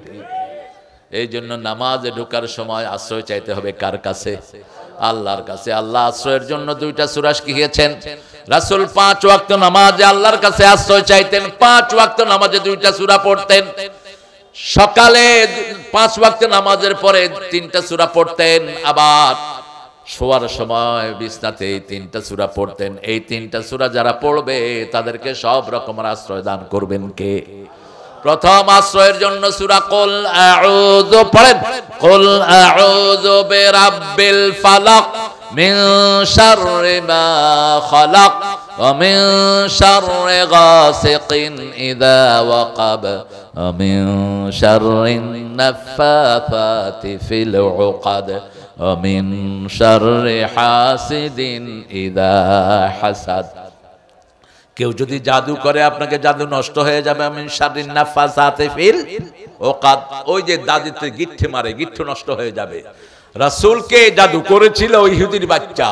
এই জন্য নামাজে ঢোকার সময় আশ্রয় চাইতে হবে কার কাছে? আল্লাহর কাছে আল্লাহ আশ্রয়ের জন্য দুইটা সূরা শিখিয়েছেন। রাসূল 5 ওয়াক্ত নামাজে আল্লাহর কাছে আশ্রয় চাইতেন, 5 ওয়াক্ত নামাজে দুইটা সূরা পড়তেন। সকালে 5 ওয়াক্ত নামাজের পরে 3টা সূরা পড়তেন, আবার শোয়ার সময় বিছনাতে এই 3টা সূরা পড়তেন। এই 3টা সূরা যারা পড়বে তাদেরকে সব রকমের আশ্রয় দান করবেন কে? প্রথম আশ্রয়ের জন্য সূরা কুল আউযু পড়েন। কুল আউযু বিরাব্বিল ফালাক মিন শাররি মা খালাক ওয়া মিন শাররি গাসিকিন ইযা ওয়াকাব ওয়া মিন শাররিন নাফাসাতি ফিল উকাদ ওয়া মিন শাররি হাসিদিন ইযা হাসাদ। কেউ যদি জাদু করে আপনাকে জাদু নষ্ট হয়ে যাবে। আমিন শাররিন নাফাসাতি ফিল উকাদ, ওই যে দাদিতে গিঠ্ঠে মারে, গিঠ্ঠ নষ্ট হয়ে যাবে। রাসূলকে জাদু করেছিল ওই ইহুদির বাচ্চা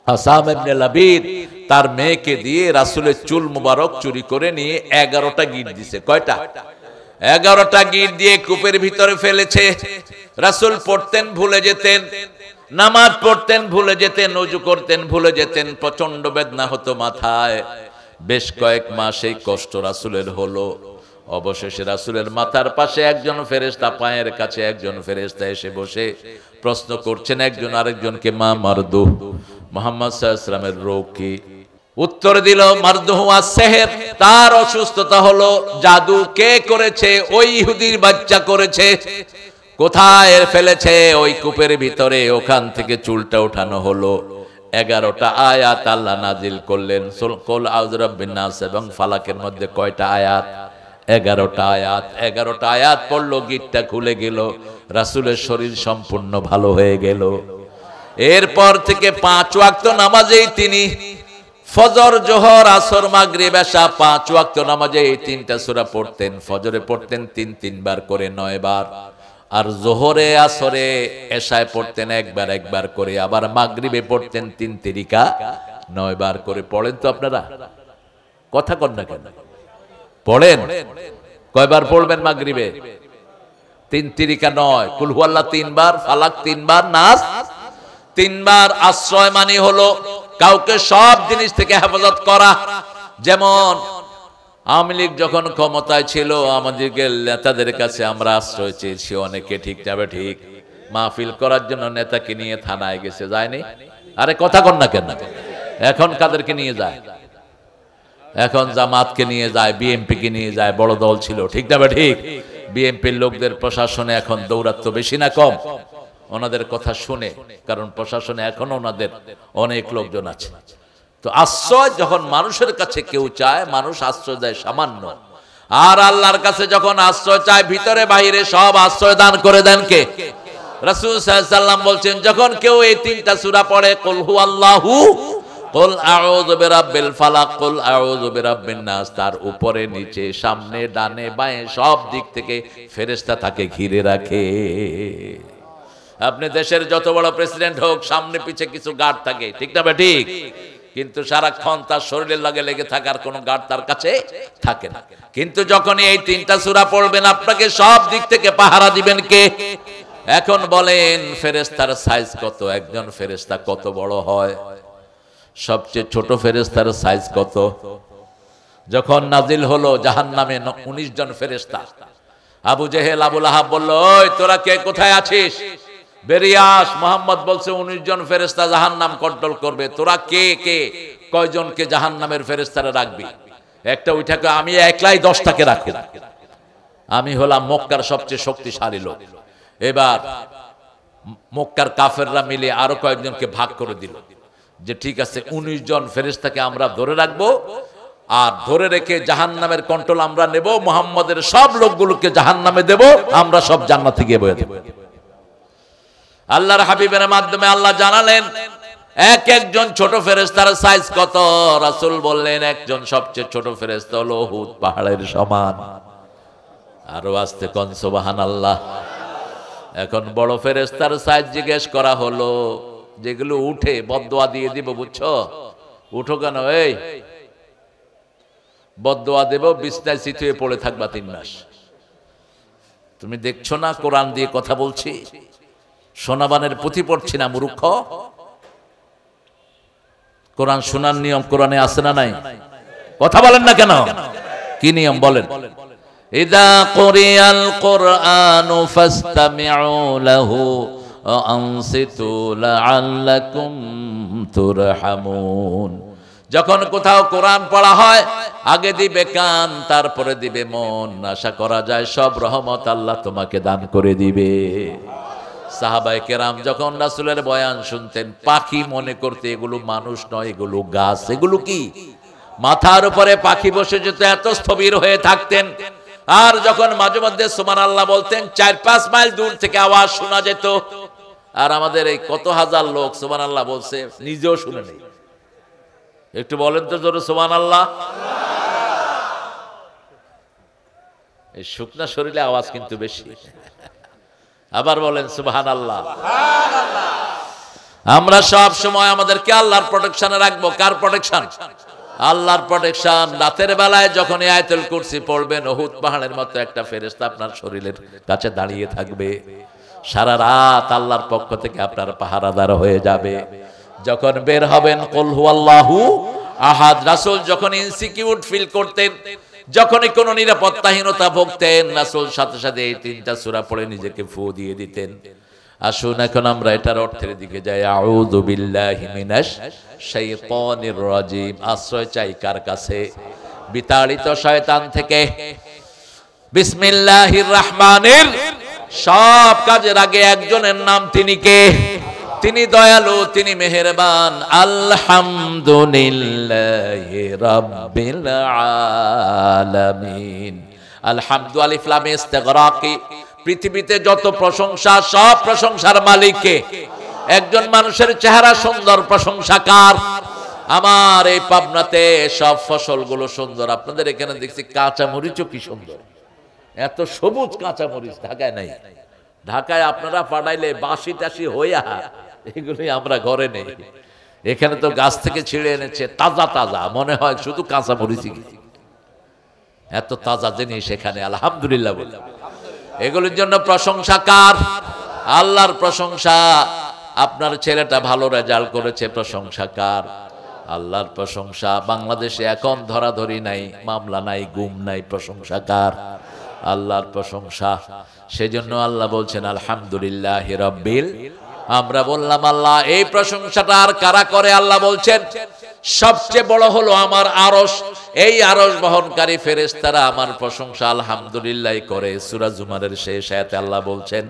আসাম ইবনে লাবিদ, তার মেয়েকে দিয়ে রাসূলের চুল মুবারক চুরি করে নিয়ে 11টা গিট দিয়েছে। কয়টা? 11টা গিট দিয়ে কূপের ভিতরে ফেলেছে। রাসূল পড়তেন ভুলে যেতেন, নামাজ পড়তেন ভুলে যেতেন, ওযু করতেন ভুলে যেতেন, প্রচন্ড বেদনা হতো মাথায়। বেশ কয়েক মাস এই কষ্ট রাসূলের হলো। অবশেষে রাসূলের মাথার পাশে একজন ফেরেশতা, পায়ের কাছে একজন ফেরেশতা এসে বসে প্রশ্ন করছেন একজন আরেকজনকে, মা মারদু, মুহাম্মদ সাল্লাল্লাহু আলাইহি ওয়াসাল্লামের রোগ কি? উত্তর দিল মারদুহু আস-সিহর, তার অসুস্থতা হলো জাদু। কে করেছে? ওই ইহুদির বাচ্চা করেছে। কোথায় ফেলেছে? ওই কূপের ভিতরে। ওখান থেকে চুলটা উঠানো হলো। 11টা আয়াত আল্লাহ নাজিল করলেন। কুল আউযু বিরাব্বিন নাস এবং ফালাকের মধ্যে কয়টা আয়াত? 11টা আয়াত। 11টা আয়াত পড়লো, গিটটা খুলে গেল, রাসূলের শরীর সম্পূর্ণ ভালো হয়ে গেল। এরপর থেকে 5 ওয়াক্ত নামাজেই তিনি ফজর, জোহর, আসর, মাগরিব, এশা 5 ওয়াক্ত নামাজে এই 3টা সূরা পড়তেন। ফজরে পড়তেন 3 বার করে 9 বার, আর জোহরে, আসরে, এশায় পড়তেন একবার করে, আবার মাগরিবে পড়তেন 3 তিরিকা 9 বার করে। পড়েন তো আপনারা? কথা কন না কেন? পড়েন। কয়বার পড়বেন মাগরিবে? 3 তিরিকা 9। কুল হুয়াল্লাহ 3 বার, ফালাক 3 বার, নাস 3 বার। আশ্রয় মানে হলো কাউকে সব জিনিস থেকে হেফাজত করা। যেমন আওয়ামী লীগ যখন ক্ষমতায় ছিল, আমাদেরকে নেতাদের কাছে আমরা আশ্রয় চেয়েছি অনেকে, ঠিক যাবে ঠিক, মাহফিল করার জন্য নেতাকে নিয়ে থানায় গেছে, যায়নি? আরে কথা কন না কেন? এখন কাদেরকে নিয়ে যায়? এখন জামাতকে নিয়ে যায়, বিএনপিকে নিয়ে যায়, বড় দল ছিল, ঠিক যাবে ঠিক। বিএনপির লোকদের প্রশাসনে এখন দৌরাত্ম্য বেশি না কম? ওনাদের কথা শুনে, কারণ প্রশাসনে এখনো ওনাদের অনেক লোকজন আছে। তো আশ্রয় যখন মানুষের কাছে কেউ চায়, মানুষ আশ্রয় দেয় সামান্য। আর আল্লাহর কাছে যখন আশ্রয় চায়, ভিতরে বাইরে সব আশ্রয় দান করে দেন কে? রাসূল সাল্লাল্লাহু আলাইহি ওয়াসাল্লাম বলছেন, যখন কেউ এই 3টা সূরা পড়ে, কুল হুয়াল্লাহু, কুল আউযু বিরাব্বিল ফালাক, কুল আউযু বিরাব্বিন নাস, তার উপরে নিচে সামনে ডানে বাঁয়ে সব দিক থেকে ফেরেশতা তাকে ঘিরে রাখে। আপনি দেশের যত বড় প্রেসিডেন্ট হোক, সামনে পিছে কিছু গার্ড থাকে, ঠিক না ঠিক? কিন্তু সারাক্ষণ তার শরীরের লাগে লেগে থাকার কোনো গার্ড তার কাছে থাকে না। কিন্তু যখনই এই 3টা সূরা পড়বেন, আপনাকে সব দিক থেকে পাহারা দিবেন কে? এখন বলেন ফেরেশতার সাইজ কত? একজন ফেরেশতা কত বড় হয়? সবচেয়ে ছোট ফেরেশতার সাইজ কত? যখন নাজিল হলো জাহান্নামে 19 জন ফেরেশতা, আবু জেহেল, আবু লাহাব বলল, ওই তোরা কে কোথায় আছিস? বেরিয়ে আস। মুহাম্মদ বলছে 19 জন ফেরেশতা জাহান্নাম কন্ট্রোল করবে। তোরা কে কে কয়জনকে জাহান্নামের ফেরেশতারা রাখবি? একটা উঠাকে, আমি একলাই 10টাকে রাখি, আমি হলাম মক্কার সবচেয়ে শক্তিশালী লোক। এবার মক্কার কাফেররা মিলে আরো কয়েকজনকে ভাগ করে দিল, যে ঠিক আছে 19 জন ফেরেশতাকে আমরা ধরে রাখবো, আর ধরে রেখে জাহান্নামের কন্ট্রোল আমরা নেব, মুহাম্মদের সব লোকগুলোকে জাহান্নামে দেব, আমরা সব জান্নাতে গিয়ে বয়ে দেব। আল্লাহর হাবিবের মাধ্যমে আল্লাহ জানালেন এক একজন ছোট ফেরেশতার সাইজ কত। রাসূল বললেন একজন সবচেয়ে ছোট ফেরেশতা হলো উহুদ পাহাড়ের সমান। আরো আস্তে কোন সুবহানাল্লাহ। এখন বড় ফেরেশতার সাইজ জিজ্ঞেস করা হলো, যেগুলো উঠে বদদোয়া দিয়ে দিব, বুঝছো? উঠো কেন? এই বদদোয়া দেব, বিছনায় চিত পড়ে থাকবা 3 মাস। তুমি দেখছো না কোরআন দিয়ে কথা বলছি? সোনাবানের পুঁথি পড়ছি না মূর্খ? কোরআন শোনার নিয়ম কোরআনে আছে না নাই? কথা বলেন না কেন? কি নিয়ম বলেন? ইযা কুরিয়াল কুরআনু ফাসতামিউ লাহু ওয়া আনসিতু লাআল্লাকুম তুরহামুন। যখন কোথাও কোরআন পড়া হয় আগে দিবে কান, তারপরে দিবে মন। আশা করা যায় সব রহমত আল্লাহ তোমাকে দান করে দিবে। সাহাবায়ে কেরাম যখন রাসূলের বয়ান শুনতেন পাখি মনে করতে এগুলো মানুষ নয়, এগুলো গাছ। এগুলো কি? মাথার উপরে পাখি বসে যেত, এত স্থবির হয়ে থাকতেন। আর যখন মাঝে মধ্যে সুবহানাল্লাহ বলতেন ৪-৫ মাইল দূর থেকে আওয়াজ শোনা যেত। আর আমাদের এই কত হাজার লোক সুবহানাল্লাহ বলছে, নিজেও শুনে নেই। একটু বলেন তো জোরে সুবহানাল্লাহ। এই শুকনা শরীরে আওয়াজ কিন্তু বেশি। আবার বলেন সুবহানাল্লাহ। আমরা সব সময় আমাদেরকে আল্লাহর প্রোটেকশনে রাখবো। কার প্রোটেকশন? আল্লাহর প্রোটেকশন। রাতের বেলায় যখন আয়াতুল কুরসি পড়বেন উহুদ পাহাড়ের মতো একটা ফেরেশতা আপনার শরীরের কাছে দাঁড়িয়ে থাকবে। সারা রাত আল্লাহর পক্ষ থেকে আপনার পাহারাদার হয়ে যাবে। যখন বের হবেন কুল হুয়াল্লাহু আহাদ। রাসূল যখন ইনসিকিউর ফিল করতেন, যখনই কোনো নিরাপত্তাহীনতা ভুগতেন, রাসূল সাথে সাথে এই 3টা সূরা পড়ে নিজেকে ফু দিয়ে দিতেন। আসুন এখন আমরা এটার অর্থের দিকে যাই। আউযু বিল্লাহি মিনাশ শাইতানির রাজিম। আশ্রয় চাই কার কাছে? বিতাড়িত শয়তান থেকে। বিসমিল্লাহির রহমানির। সব কাজের আগে একজনের নাম, তিনি কে? তিনি দয়ালু, তিনি মেহেরবান। আলহামদুলিল্লাহি রাব্বিল আলামিন। আলহামদু আলিফ লাম ইস্তিগরাকি। পৃথিবীতে যত প্রশংসা সব প্রশংসার মালিক কে? একজন মানুষের চেহারা সুন্দর, প্রশংসাকার। আমার এই পাবনাতে সব ফসলগুলো সুন্দর। আপনাদের এখানে দেখছি কাঁচা মরিচও কি সুন্দর, এত সবুজ কাঁচা মরিচ ঢাকায় নাই। ঢাকায় আপনারা পাঠাইলে বাসি টাসি হইয়া, এগুলি আমরা ঘরে নেই। এখানে তো গাছ থেকে ছিঁড়ে এনেছে, তাজা তাজা, মনে হয় শুধু কাঁচা মরিচই। এত তাজা জিনিস এখানে, আলহামদুলিল্লাহ বলে। এগুলির জন্য প্রশংসাকার আল্লাহর প্রশংসা। আপনার ছেলেটা ভালো রেজাল্ট করেছে, প্রশংসাকার আল্লাহর প্রশংসা। বাংলাদেশে এখন ধরাধরি নাই, মামলা নাই, গুম নাই, প্রশংসাকার আল্লাহর প্রশংসা। সেজন্য আল্লাহ বলছেন আলহামদুলিল্লাহি রাব্বিল। আমরা বললাম আল্লাহ এই প্রশংসাটা আর কারা করে? আল্লাহ বলছেন সবচেয়ে বড় হলো আমার আরশ। এই আরশ বহনকারী ফেরেশতারা আমার প্রশংসা আলহামদুলিল্লাহ করে। সূরা জুমারের শেষ আয়াতে আল্লাহ বলছেন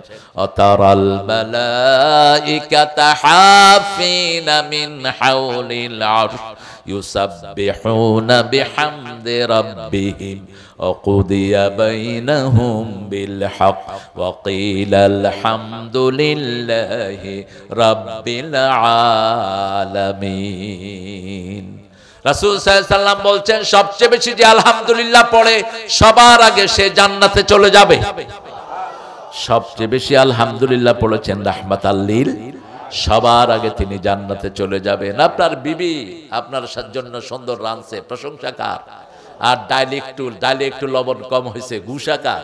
আতারাল মালাইকাতা হাফিনা মিন হাওলিল আরশ ইউসাব্বিহুনা বিহামদি রাব্বিহিম ওয়াকুদিয়া বাইনাহুম বিল হক ওয়াকিলা আলহামদুলিল্লাহি রাব্বিল আলামিন। রাসূল সাল্লাল্লাহু আলাইহি ওয়াসাল্লাম বলছেন সবচেয়ে বেশি যে আলহামদুলিল্লাহ পড়ে সবার আগে সে জান্নাতে চলে যাবে। সবচেয়ে বেশি আলহামদুলিল্লাহ পড়েছেন রাহমাতাল লিল, সবার আগে তিনি জান্নাতে চলে যাবেন। আপনার বিবি আপনার জন্য সুন্দর রাঁধছে, প্রশংসাকার। আর ডাইলে একটু লবণ কম হয়েছে, গুসাকার।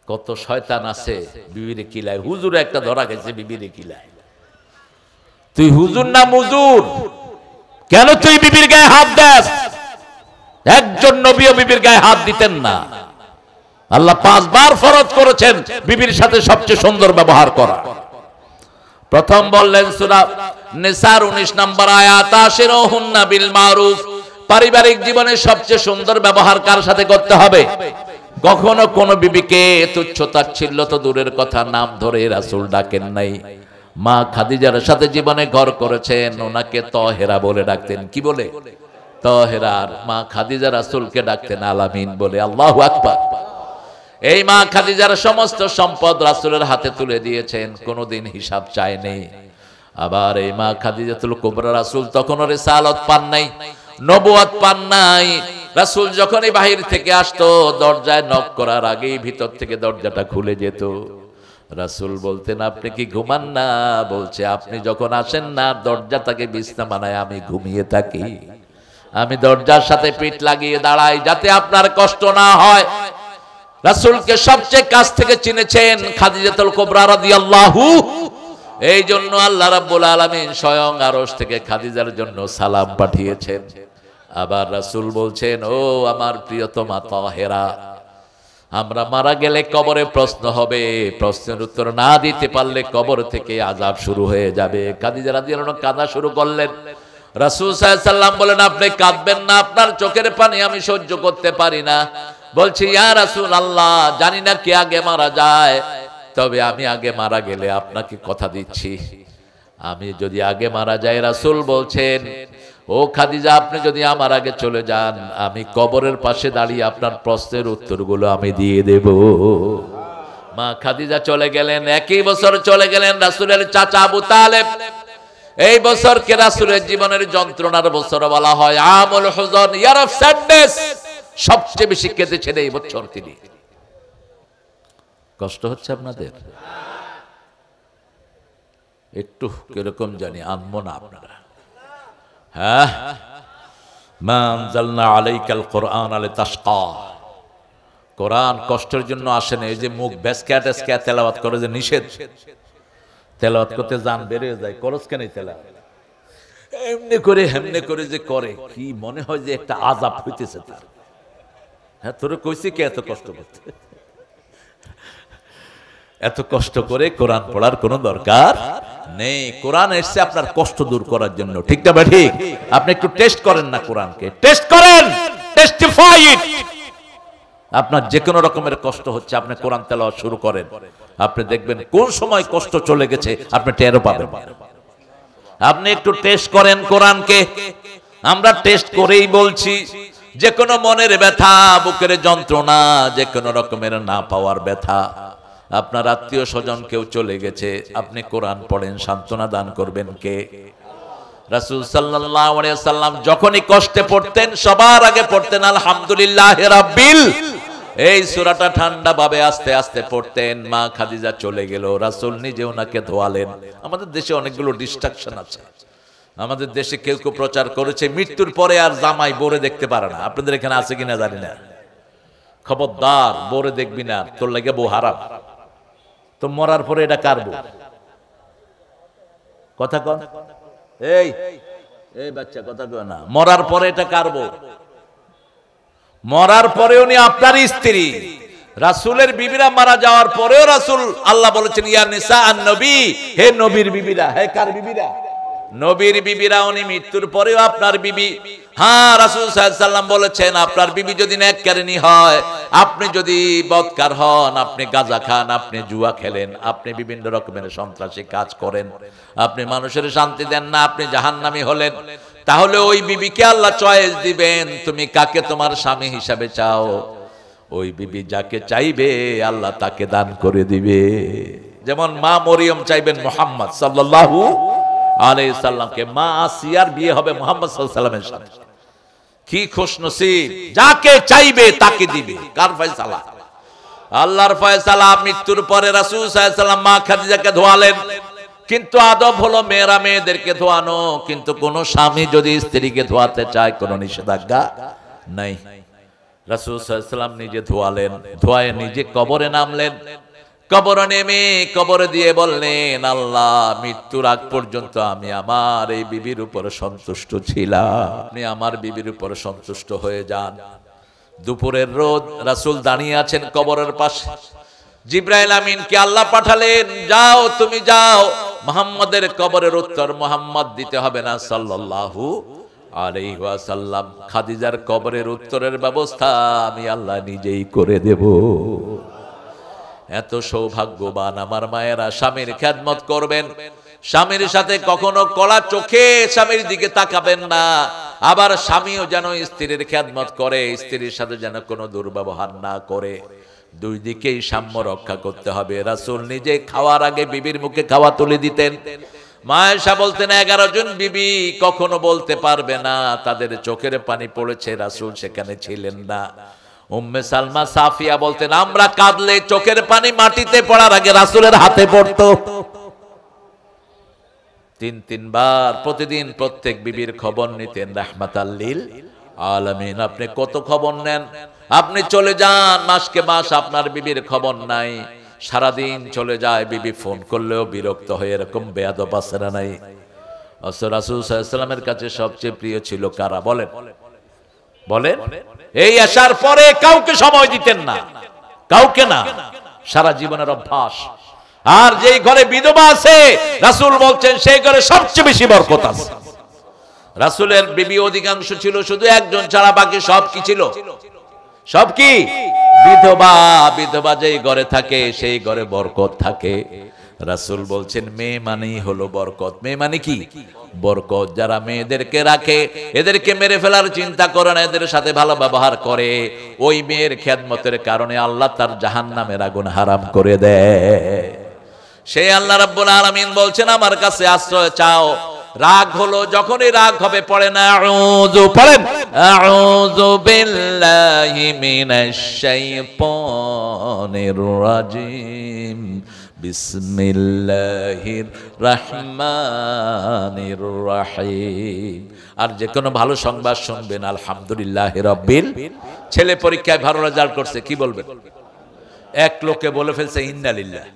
কত শয়তান আছে বিবিরে কিলায়। হুজুর একটা ধরা গেছে বিবিরে কিলায়। তুই হুজুর না মুজুর? কেন তুই বিবির গায়ে হাত দেস? একজন নবীও বিবির গায়ে হাত দিতেন না। আল্লাহ 5 বার ফরজ করেছেন বিবির সাথে সবচেয়ে সুন্দর ব্যবহার করা। প্রথম বললেন সূরা নিসার 19 নম্বর আয়াত, আশিরুহুন্না বিল মারুফ। পারিবারিক জীবনে সবচেয়ে সুন্দর ব্যবহার কার সাথে করতে হবে? কখনো কোন বিবিকে তুচ্ছ তাচ্ছিল্য তো দূরের কথা, নাম ধরে রাসূল ডাকেন নাই। মা খাদিজার সাথে জীবনে ঘর করেছেন, ওনাকে তহেরা বলে ডাকতেন। কি বলে? তহেরা। মা খাদিজা রাসূলকে ডাকতেন আলামিন বলে। আল্লাহু আকবার। এই মা খাদিজার সমস্ত সম্পদ রাসূলের হাতে তুলে দিয়েছেন, কোনোদিন হিসাব চায়নি। আবার এই মা খাদিজাতুল কুবরা, রাসূল তখনও রিসালাত পান নাই, নবুয়ত পান নাই। রাসূল যখনই বাহির থেকে আসতো দরজায় নক করার আগেই ভিতর থেকে দরজাটা খুলে যেত। রাসূল বলতেন আপনি কি ঘুমান না? বলছে আপনি যখন আসেন না দরজাটাকে বিছনা বানায় আমি ঘুমিয়ে থাকি। আমি দরজার সাথে পিঠ লাগিয়ে দাঁড়াই যাতে আপনার কষ্ট না হয়। রাসূলকে সবচেয়ে কাছ থেকে চিনেছেন খাদিজাতুল কুবরা রাদিয়াল্লাহু। এই জন্য আল্লাহ রাব্বুল আলামিন স্বয়ং আরশ থেকে খাদিজার জন্য সালাম পাঠিয়েছেন। আবার রাসূল বলছেন, ও আমার প্রিয়তমা তাহেরা, আমরা মারা গেলে কবরে প্রশ্ন হবে, প্রশ্নের উত্তর না দিতে পারলে কবর থেকে আযাব শুরু হয়ে যাবে। খাদিজা রাদিয়াল্লাহু আনহা কাঁদা শুরু করলেন। রাসূল সাল্লাল্লাহু আলাইহি ওয়াসাল্লাম বলেন, আপনি কাঁদবেন না, আপনার চোখের পানি আমি সহ্য করতে পারি না। বলছি, ইয়া রাসূলুল্লাহ, জানি না কে আগে মারা যায়, তবে আমি আগে মারা গেলে আপনাকে কথা দিচ্ছি, আমি যদি আগে মারা যাই, রাসূল বলছেন, ও খাদিজা, আপনি যদি আমার আগে চলে যান, আমি কবরের পাশে দাঁড়িয়ে আপনার প্রশ্নের উত্তরগুলো আমি দিয়ে দেব। মা খাদিজা চলে গেলেন। একই বছর চলে গেলেন রাসূলের চাচা আবু তালেব। এই বছরকে রাসূলের জীবনের যন্ত্রণার বছর বলা হয়, আমুল হুজন, ইয়ার অফ স্যাডনেস। সবচেয়ে বেশি কেঁদেছেন এই বছর তিনি। কষ্ট হচ্ছে আপনাদের? একটু কিরকম জানি আনবো না আপনারা? হ্যাঁ, মা আনজালনা আলাইকাল কুরআন লিতাশকা। কোরআন কষ্টের জন্য আসে না। এই যে মুখ বেসক্যাট তেলাওয়াত করে যে নিষেধ, তেলাওয়াত করতে জান বের হয়ে যায়, করস কেন তেলাওয়াত? এমনি করে হেমনে করে যে করে, কি মনে হয় যে একটা আযাব হইতেছে তার। হ্যাঁ, তোরে কইছি কে এত কষ্ট করতে? এত কষ্ট করে কোরআন পড়ার কোনো দরকার নেই। কোরআন এসেছে আপনার কষ্ট দূর করার জন্য, ঠিক না? ঠিক। আপনি একটু টেস্ট করেন না, কোরআনকে টেস্ট করেন, টেস্টিফাই ইট। আপনার যে কোনো রকমের কষ্ট হচ্ছে, আপনি কোরআন তেলাওয়াত শুরু করেন, আপনি দেখবেন কোন সময় কষ্ট চলে গেছে আপনি টেরও পাবেন। আপনি একটু টেস্ট করেন কোরআনকে। আমরা টেস্ট করেই বলছি, যে কোনো মনের ব্যথা, বুকের যন্ত্রণা, যে কোনো রকমের না পাওয়ার ব্যথা, আপনার আত্মীয় স্বজন কেউ চলে গেছে, আপনি কোরআন পড়েন, সান্ত্বনা দান করবেন কে? রাসূল সাল্লাল্লাহু আলাইহি ওয়াসাল্লাম যখনই কষ্টে পড়তেন, সবার আগে পড়তেন আলহামদুলিল্লাহি রাব্বিল। এই সূরাটা ঠান্ডা ভাবে আস্তে আস্তে পড়তেন। মা খাদিজা চলে গেল, রাসূল নিজে ওনাকে ধোয়ালেন। আমাদের দেশে অনেকগুলো ডিস্ট্রাকশন আছে। আমাদের দেশে কেউ কেউ প্রচার করেছে মৃত্যুর পরে আর জামাই বোরে দেখতে পারে না। আপনাদের এখানে আছে কিনা জানি না। খবরদার, বোরে দেখবি না, তোর লাগে বউ হারাম। তো মরার পরে এটা কার বউ? কথা কন, এই এই বাচ্চা কথা কয় না। মরার পরে এটা কার বউ? মরার পরে উনি আপনার স্ত্রী। রাসূলের বিবিরা মারা যাওয়ার পরেও রাসূল আল্লাহ বলেছেন, ইয়া নিসা আন নবী, হে নবীর বিবিরা। হে কার বিবিরা? নবীর বিবিরা। উনি মৃত্যুর পরেও আপনার বিবি। হ্যাঁ, রাসূল সাল্লাল্লাহু আলাইহি ওয়াসাল্লাম বলেছেন, আপনার বিবি যদি নেককারিনী হয়, আপনি যদি বদকার হন, আপনি গাঁজা খান, আপনি জুয়া খেলেন, আপনি বিভিন্ন রকমের সন্ত্রাসী কাজ করেন, আপনি মানুষের শান্তি দেন না, আপনি জাহান্নামী হলেন, তাহলে ওই বিবিকে আল্লাহ চয়েস দিবেন, তুমি কাকে তোমার স্বামী হিসাবে চাও। ওই বিবি যাকে চাইবে আল্লাহ তাকে দান করে দিবে। যেমন মা মরিয়ম চাইবেন মুহাম্মদ সাল্লাল্লাহু আলাইহি সাল্লামকে, মা আসিয়ার বিয়ে হবে মুহাম্মদ সাল্লাল্লাহু আলাইহি সাল্লামের সাথে। কি খুশনসিব, যাকে চাইবে তাকে দিবে। কার ফয়সালা? আল্লাহর ফয়সালা। মৃত্যুর পরে রাসূল সাল্লাল্লাহু আলাইহি সাল্লাম মা খাদিজাকে ধোয়ালেন, কিন্তু আদব হলো মেয়েরা মেয়েদেরকে ধোয়ানো, কিন্তু কোন স্বামী যদি স্ত্রীকে ধোয়াতে চায় কোনো নিষেধাজ্ঞা নাই। রাসূল সাল্লাল্লাহু আলাইহি সাল্লাম নিজে ধোয়ালেন, ধোয়ায় নিজে কবরে নামলেন। কবরে নেমে কবরে দিয়ে বললেন, আল্লাহ, মৃত্যুর আগ পর্যন্ত আমি আমার এই বিবির উপর সন্তুষ্ট ছিলাম, আপনি আমার বিবির উপর সন্তুষ্ট হয়ে যান। দুপুরের রোদ, রাসূল দাঁড়িয়ে আছেন কবরের পাশে। জিবরাইল আমিনকে আল্লাহ পাঠালেন, যাও, তুমি যাও, মুহাম্মাদের কবরের উত্তর মুহাম্মদ দিতে হবে না সাল্লাল্লাহু আলাইহি ওয়াসাল্লাম। খাদিজার কবরের উত্তরের ব্যবস্থা আমি আল্লাহ নিজেই করে দেব। এত সৌভাগ্যবান আমার মায়েরা, স্বামীর খেদমত করবেন, স্বামীর সাথে কখনো কড়া চোখে স্বামীর দিকে তাকাবেন না। আবার স্বামীও যেন স্ত্রীর খেদমত করে, স্ত্রীর সাথে যেন কোনো দুর্ব্যবহার না করে। দুই দিকেই সাম্য রক্ষা করতে হবে। রাসূল নিজে খাওয়ার আগে বিবির মুখে খাওয়া তুলে দিতেন। মা আয়েশা বলতেন, 11 জন বিবি কখনো বলতে পারবে না তাদের চোখের পানি পড়েছে, রাসূল সেখানে ছিলেন না। উম্মে সালমা সাফিয়া বলতেন, আমরা কাঁদলে চোখের পানি মাটিতে পড়ার আগে রাসূলের হাতে পড়তো। 3 বার প্রতিদিন প্রত্যেক বিবির খবর নিতেন রাহমাতাল লিল আলামিন। আপনি কত খবর নেন, আপনি চলে যান মাসকে মাস আপনার বিবির খবর নাই, সারাদিন চলে যায়, বিবি ফোন করলেও বিরক্ত হয়ে, এরকম বেয়াদব আছে না নাই? রাসূল সাল্লাল্লাহু আলাইহি ওয়াসাল্লামের কাছে সবচেয়ে প্রিয় ছিল কারা বলেন? বলেন। এই আসার পরে কাউকে সময় দিতেন না, কাউকে না, সারা জীবনের অভ্যাস। আর যেই ঘরে বিধবা আছে রাসূল বলছেন সেই ঘরে সবচেয়ে বেশি বরকত আছে। রাসূলের বিবি অধিকাংশ ছিল শুধু একজন ছাড়া, বাকি সব কি ছিল? সব কি? বিধবা। বিধবা যেই ঘরে থাকে সেই ঘরে বরকত থাকে। রাসূল বলছেন মেয়ে মানেই হলো বরকত। মেয়ে মানে কি? বরকত। যারা মেয়েদেরকে রাখে, এদেরকে মেরে ফেলার চিন্তা করে না, এদের সাথে ভালো ব্যবহার করে, ওই মেয়ের খেদমতের কারণে আল্লাহ তার জাহান্নামের আগুন হারাম করে দেয়। সেই আল্লাহ রাব্বুল আলামিন বলছেন আমার কাছে আশ্রয় চাও। রাগ হলো, যখনই রাগ হবে পড়েন আউযু, পড়েন আউযু বিল্লাহি মিনাশ শাইতানির রাজিম, বিসমিল্লাহির রহমানির রহিম। আর যে কোনো ভালো সংবাদ শুনবেন আলহামদুলিল্লাহি রাব্বিল। ছেলে পরীক্ষায় ভালো রেজাল্ট করছে, কি বলবেন? এক লোকে বলে ফেলছে ইন্নালিল্লাহ।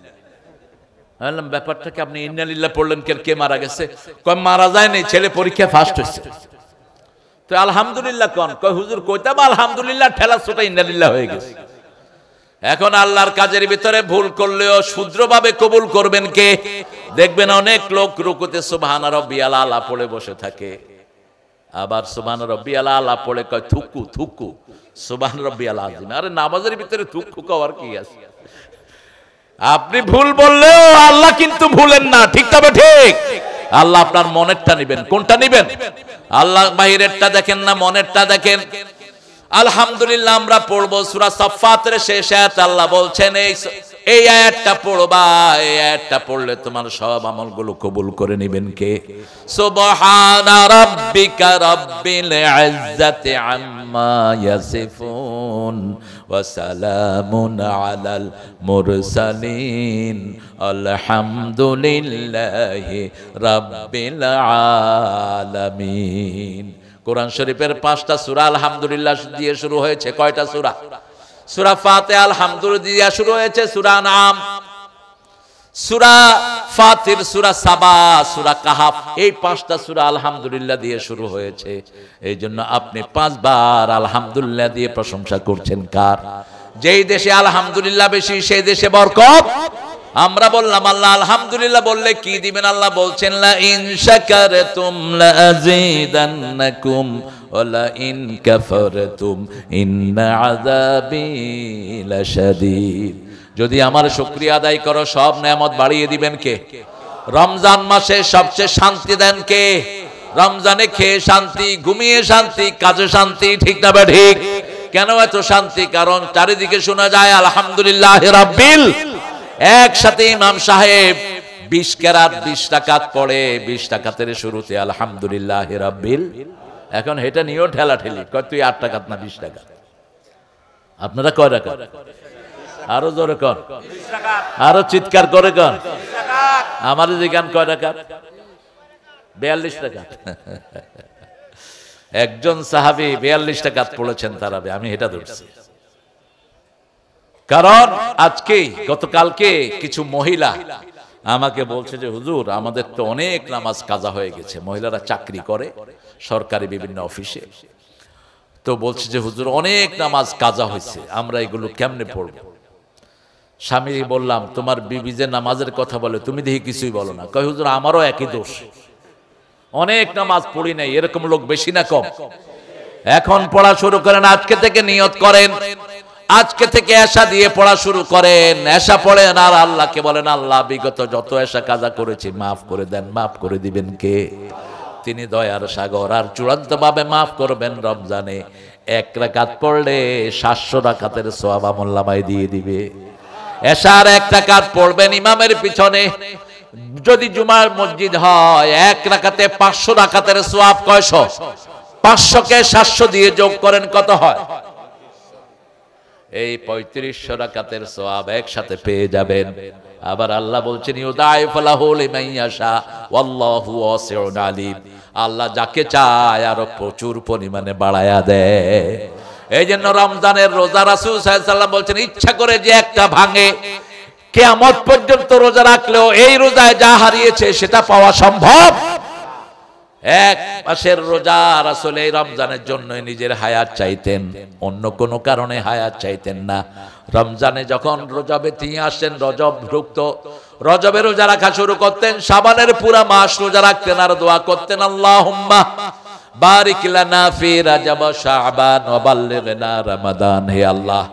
বললাম ব্যাপারটাকে আপনি ইন্নালিল্লাহ পড়লেন কেন? কে মারা গেছে? কয় মারা যায় নাই, ছেলে পরীক্ষায় ফার্স্ট হয়েছে। তো আলহামদুলিল্লাহ কোন? কয় হুজুর কইতাম আলহামদুলিল্লাহ, ঠেলা ছোটা ইন্নালিল্লাহ হয়ে গেছে। এখন আল্লাহর কাজের ভিতরে ভুল করলেও শুদ্রভাবে কবুল করবেন কে? দেখবেন অনেক লোক রুকুতে সুবহান রাব্বিয়াল আলা পড়ে বসে থাকে, আবার সুবহান রাব্বিয়াল আলা পড়ে কয় থুকু থুকু সুবহান রাব্বিয়াল আযীম। আরে নামাজের ভিতরে থুকু কওয়ার কি আছে? আপনি ভুল বললেও আল্লাহ কিন্তু ভুলেন না, ঠিক তবে ঠিক। আল্লাহ আপনার মনেরটা নেবেন। কোনটা নেবেন? আল্লাহ বাহিরেরটা দেখেন না, মনেরটা দেখেন। আলহামদুলিল্লাহ আমরা পড়বো সূরা সাফফাতের শেষ আয়াত। আল্লাহ বলছেন এই আয়াতটা পড়বা, এই আয়াতটা পড়লে তোমার সব আমলগুলো কবুল করে নেবেন কে? সুবহানা রাব্বিকা রাব্বিল ইজ্জাতি আম্মা ইয়াসিফুন ওয়া সালামুন আলাল মুরসালিন আলহামদুলিল্লাহি রাব্বিল আলামিন। কোরআন শরীফের 5টা সূরা আলহামদুলিল্লাহ দিয়ে শুরু হয়েছে। কয়টা সূরা? সূরা ফাতিহা আলহামদুলিল্লাহ দিয়ে শুরু হয়েছে, সূরা নাম, সূরা ফাতির, সূরা সাবা, সূরা কাহাফ, এই 5টা সূরা আলহামদুলিল্লাহ দিয়ে শুরু হয়েছে। এই জন্য আপনি 5 বার আলহামদুলিল্লাহ দিয়ে প্রশংসা করছেন কার? যেই দেশে আলহামদুলিল্লাহ বেশি সেই দেশে বরকত। আমরা বললাম আল্লাহ আলহামদুলিল্লাহ বললে কি দিবেন? আল্লাহ বলছেন লা ইন শাকারতুম লা আযীদান্নাকুম ওয়া লা ইন কাফারতুম ইন্না আযাবি লাশাদীদ। যদি আমার শুকরিয়া আদায় করো সব নেয়ামত বাড়িয়ে দিবেন কে? রমজান মাসে সবচেয়ে শান্তি দেন কে? রমজানে খেয়ে শান্তি, ঘুমিয়ে শান্তি, কাজে শান্তি, ঠিক না বা ঠিক? কেন এত শান্তি? কারণ চারিদিকে শোনা যায় আলহামদুলিল্লাহি রাব্বিল। একসাথে ইমাম সাহেব 20 কেরাত 20 রাকাত পড়ে, 20 রাকাতের শুরুতে আলহামদুলিল্লাহি রাব্বিল। এখন এটা নিয়েও ঠেলা ঠেলি, কয় তুই 8 রাকাত না 20 রাকাত। আপনারা কয় রাকাত? আরো জোরে কর, আরো চিৎকার করে কর। আমার জিগান কয় রাকাত? 42 রাকাত। একজন সাহাবী 42 রাকাত পড়েছেন তারাবি, আমি এটা ধরছি। কারণ আজকেই গতকালকে কিছু মহিলা আমাকে বলছে যে হুজুর আমাদের তো অনেক নামাজ কাজা হয়ে গেছে। মহিলারা চাকরি করে সরকারি বিভিন্ন অফিসে, তো বলছে যে হুজুর অনেক নামাজ কাজা হয়েছে, আমরা এগুলো কেমনে পড়ব? স্বামী বললাম তোমার বিবি যে নামাজের কথা বলে তুমি দেখি কিছুই বলো না। কয় হুজুর আমারও একই দোষ, অনেক নামাজ পড়ি নাই। এরকম লোক বেশি না কম? এখন পড়া শুরু করেন, আজকে থেকে নিয়ত করেন, আজকে থেকে এশা দিয়ে পড়া শুরু করেন। এশা পড়েন আর আল্লাহকে বলেন আল্লাহ বিগত যত এশা কাজা করেছি মাফ করে দেন। মাফ করে দিবেন কে? তিনি দয়ার সাগর। আর চূড়ান্ত ভাবে মাফ করবেন রমজানে। 1 রাকাত পড়লে 700 রাকাতের সওয়াব আমলনামায় দিয়ে দিবে। এশার 1 রাকাত পড়বেন ইমামের পিছনে, যদি জুমার মসজিদ হয় 1 রাকাতে 500 রাকাতের সওয়াব। কয়শো? 500 কে 700 দিয়ে যোগ করেন কত হয়? এই 3500 রাকাতের সওয়াব একসাথে পেয়ে যাবেন। আবার আল্লাহ বলছেন ইউদাইফু লাহু লিমান ইয়াশা ওয়াল্লাহু ওয়াসিউন আলিম, আল্লাহ যাকে চায় আরো প্রচুর পরিমাণে বাড়ায়া দেয়। এই জন্য রমজানের রোজা রাসূল সাল্লাল্লাহু আলাইহি ওয়াসাল্লাম বলছেন ইচ্ছা করে যে একটা ভাঙে, কিয়ামত পর্যন্ত রোজা রাখলেও এই রোজায় যা হারিয়েছে সেটা পাওয়া সম্ভব। এক মাসের রোজা রাসূল এই রমজানের জন্য নিজের হায়াত চাইতেন, অন্য কোনো কারণে হায়াত চাইতেন না। রমজানে যখন রজবে তিনি আসেন, রজব ঢুকতো, রজবে রোজা রাখা শুরু করতেন, শাবানের পুরা মাস রোজা রাখতেন আর দোয়া করতেন আল্লাহুম্মা বারিক লানা ফি রজব শাবান ওয়া বাল্লিগনা রমাদান, হে আল্লাহ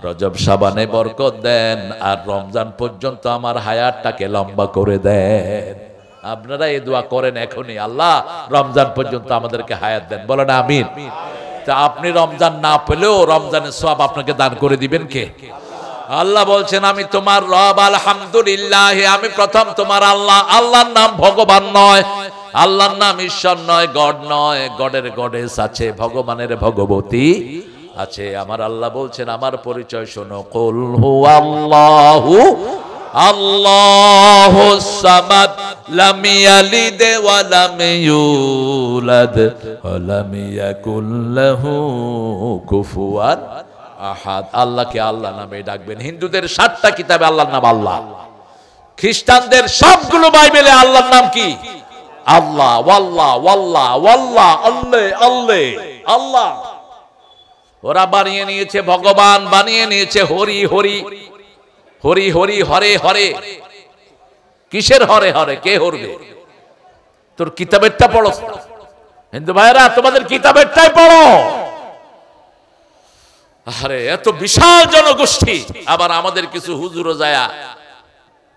রজব শাবানে বরকত দেন আর রমজান পর্যন্ত আমার হায়াতটাকে লম্বা করে দেন। আপনারা এই দোয়া করেন এখনই, আল্লাহ রমজান পর্যন্ত আমাদেরকে হায়াত দেন, বলেন আমিন। তা আপনি রমজান না পেলেও রমজানের সওয়াব আপনাকে দান করে দিবেন কে? আল্লাহ বলছেন আমি তোমার রব, আলহামদুলিল্লাহ, আমি প্রথম তোমার আল্লাহ। আল্লাহর নাম ভগবান নয়, আল্লাহর নাম ঈশ্বর নয়, গড নয়, গডের গডেস আছে, ভগবানের ভগবতী আছে। আমার আল্লাহ বলছেন আমার পরিচয় শোনো, কুল হুয়াল্লাহু আল্লাহুস সামাদ লাম ইয়ালিদ ওয়া লাম ইউলাদ ওয়া লাম ইয়াকুল লাহু কুফুয়ান আহাদ। আল্লাহকে আল্লাহ নামে ডাকবেন। হিন্দুদের 7টা কিতাবে আল্লাহর নাম আল্লাহ, খ্রিস্টানদের সবগুলো বাইবেলে আল্লাহর নাম কি? আল্লাহ, ওয়াল্লাহ ওয়াল্লাহ ওয়াল্লাহ, আল্লাহ আল্লাহ আল্লাহ। ওরা বানিয়ে নিয়েছে ভগবান, বানিয়ে নিয়েছে হরি হরি হরি হরি, হরে হরে। কিসের হরে হরে? কে হরবে? তোর কিতাবেরটা পড়ো হিন্দু ভাইরা, তোমাদের কিতাবেরটাই পড়ো। আরে এত বিশাল জনগোষ্ঠী, আবার আমাদের কিছু হুজুরও যায়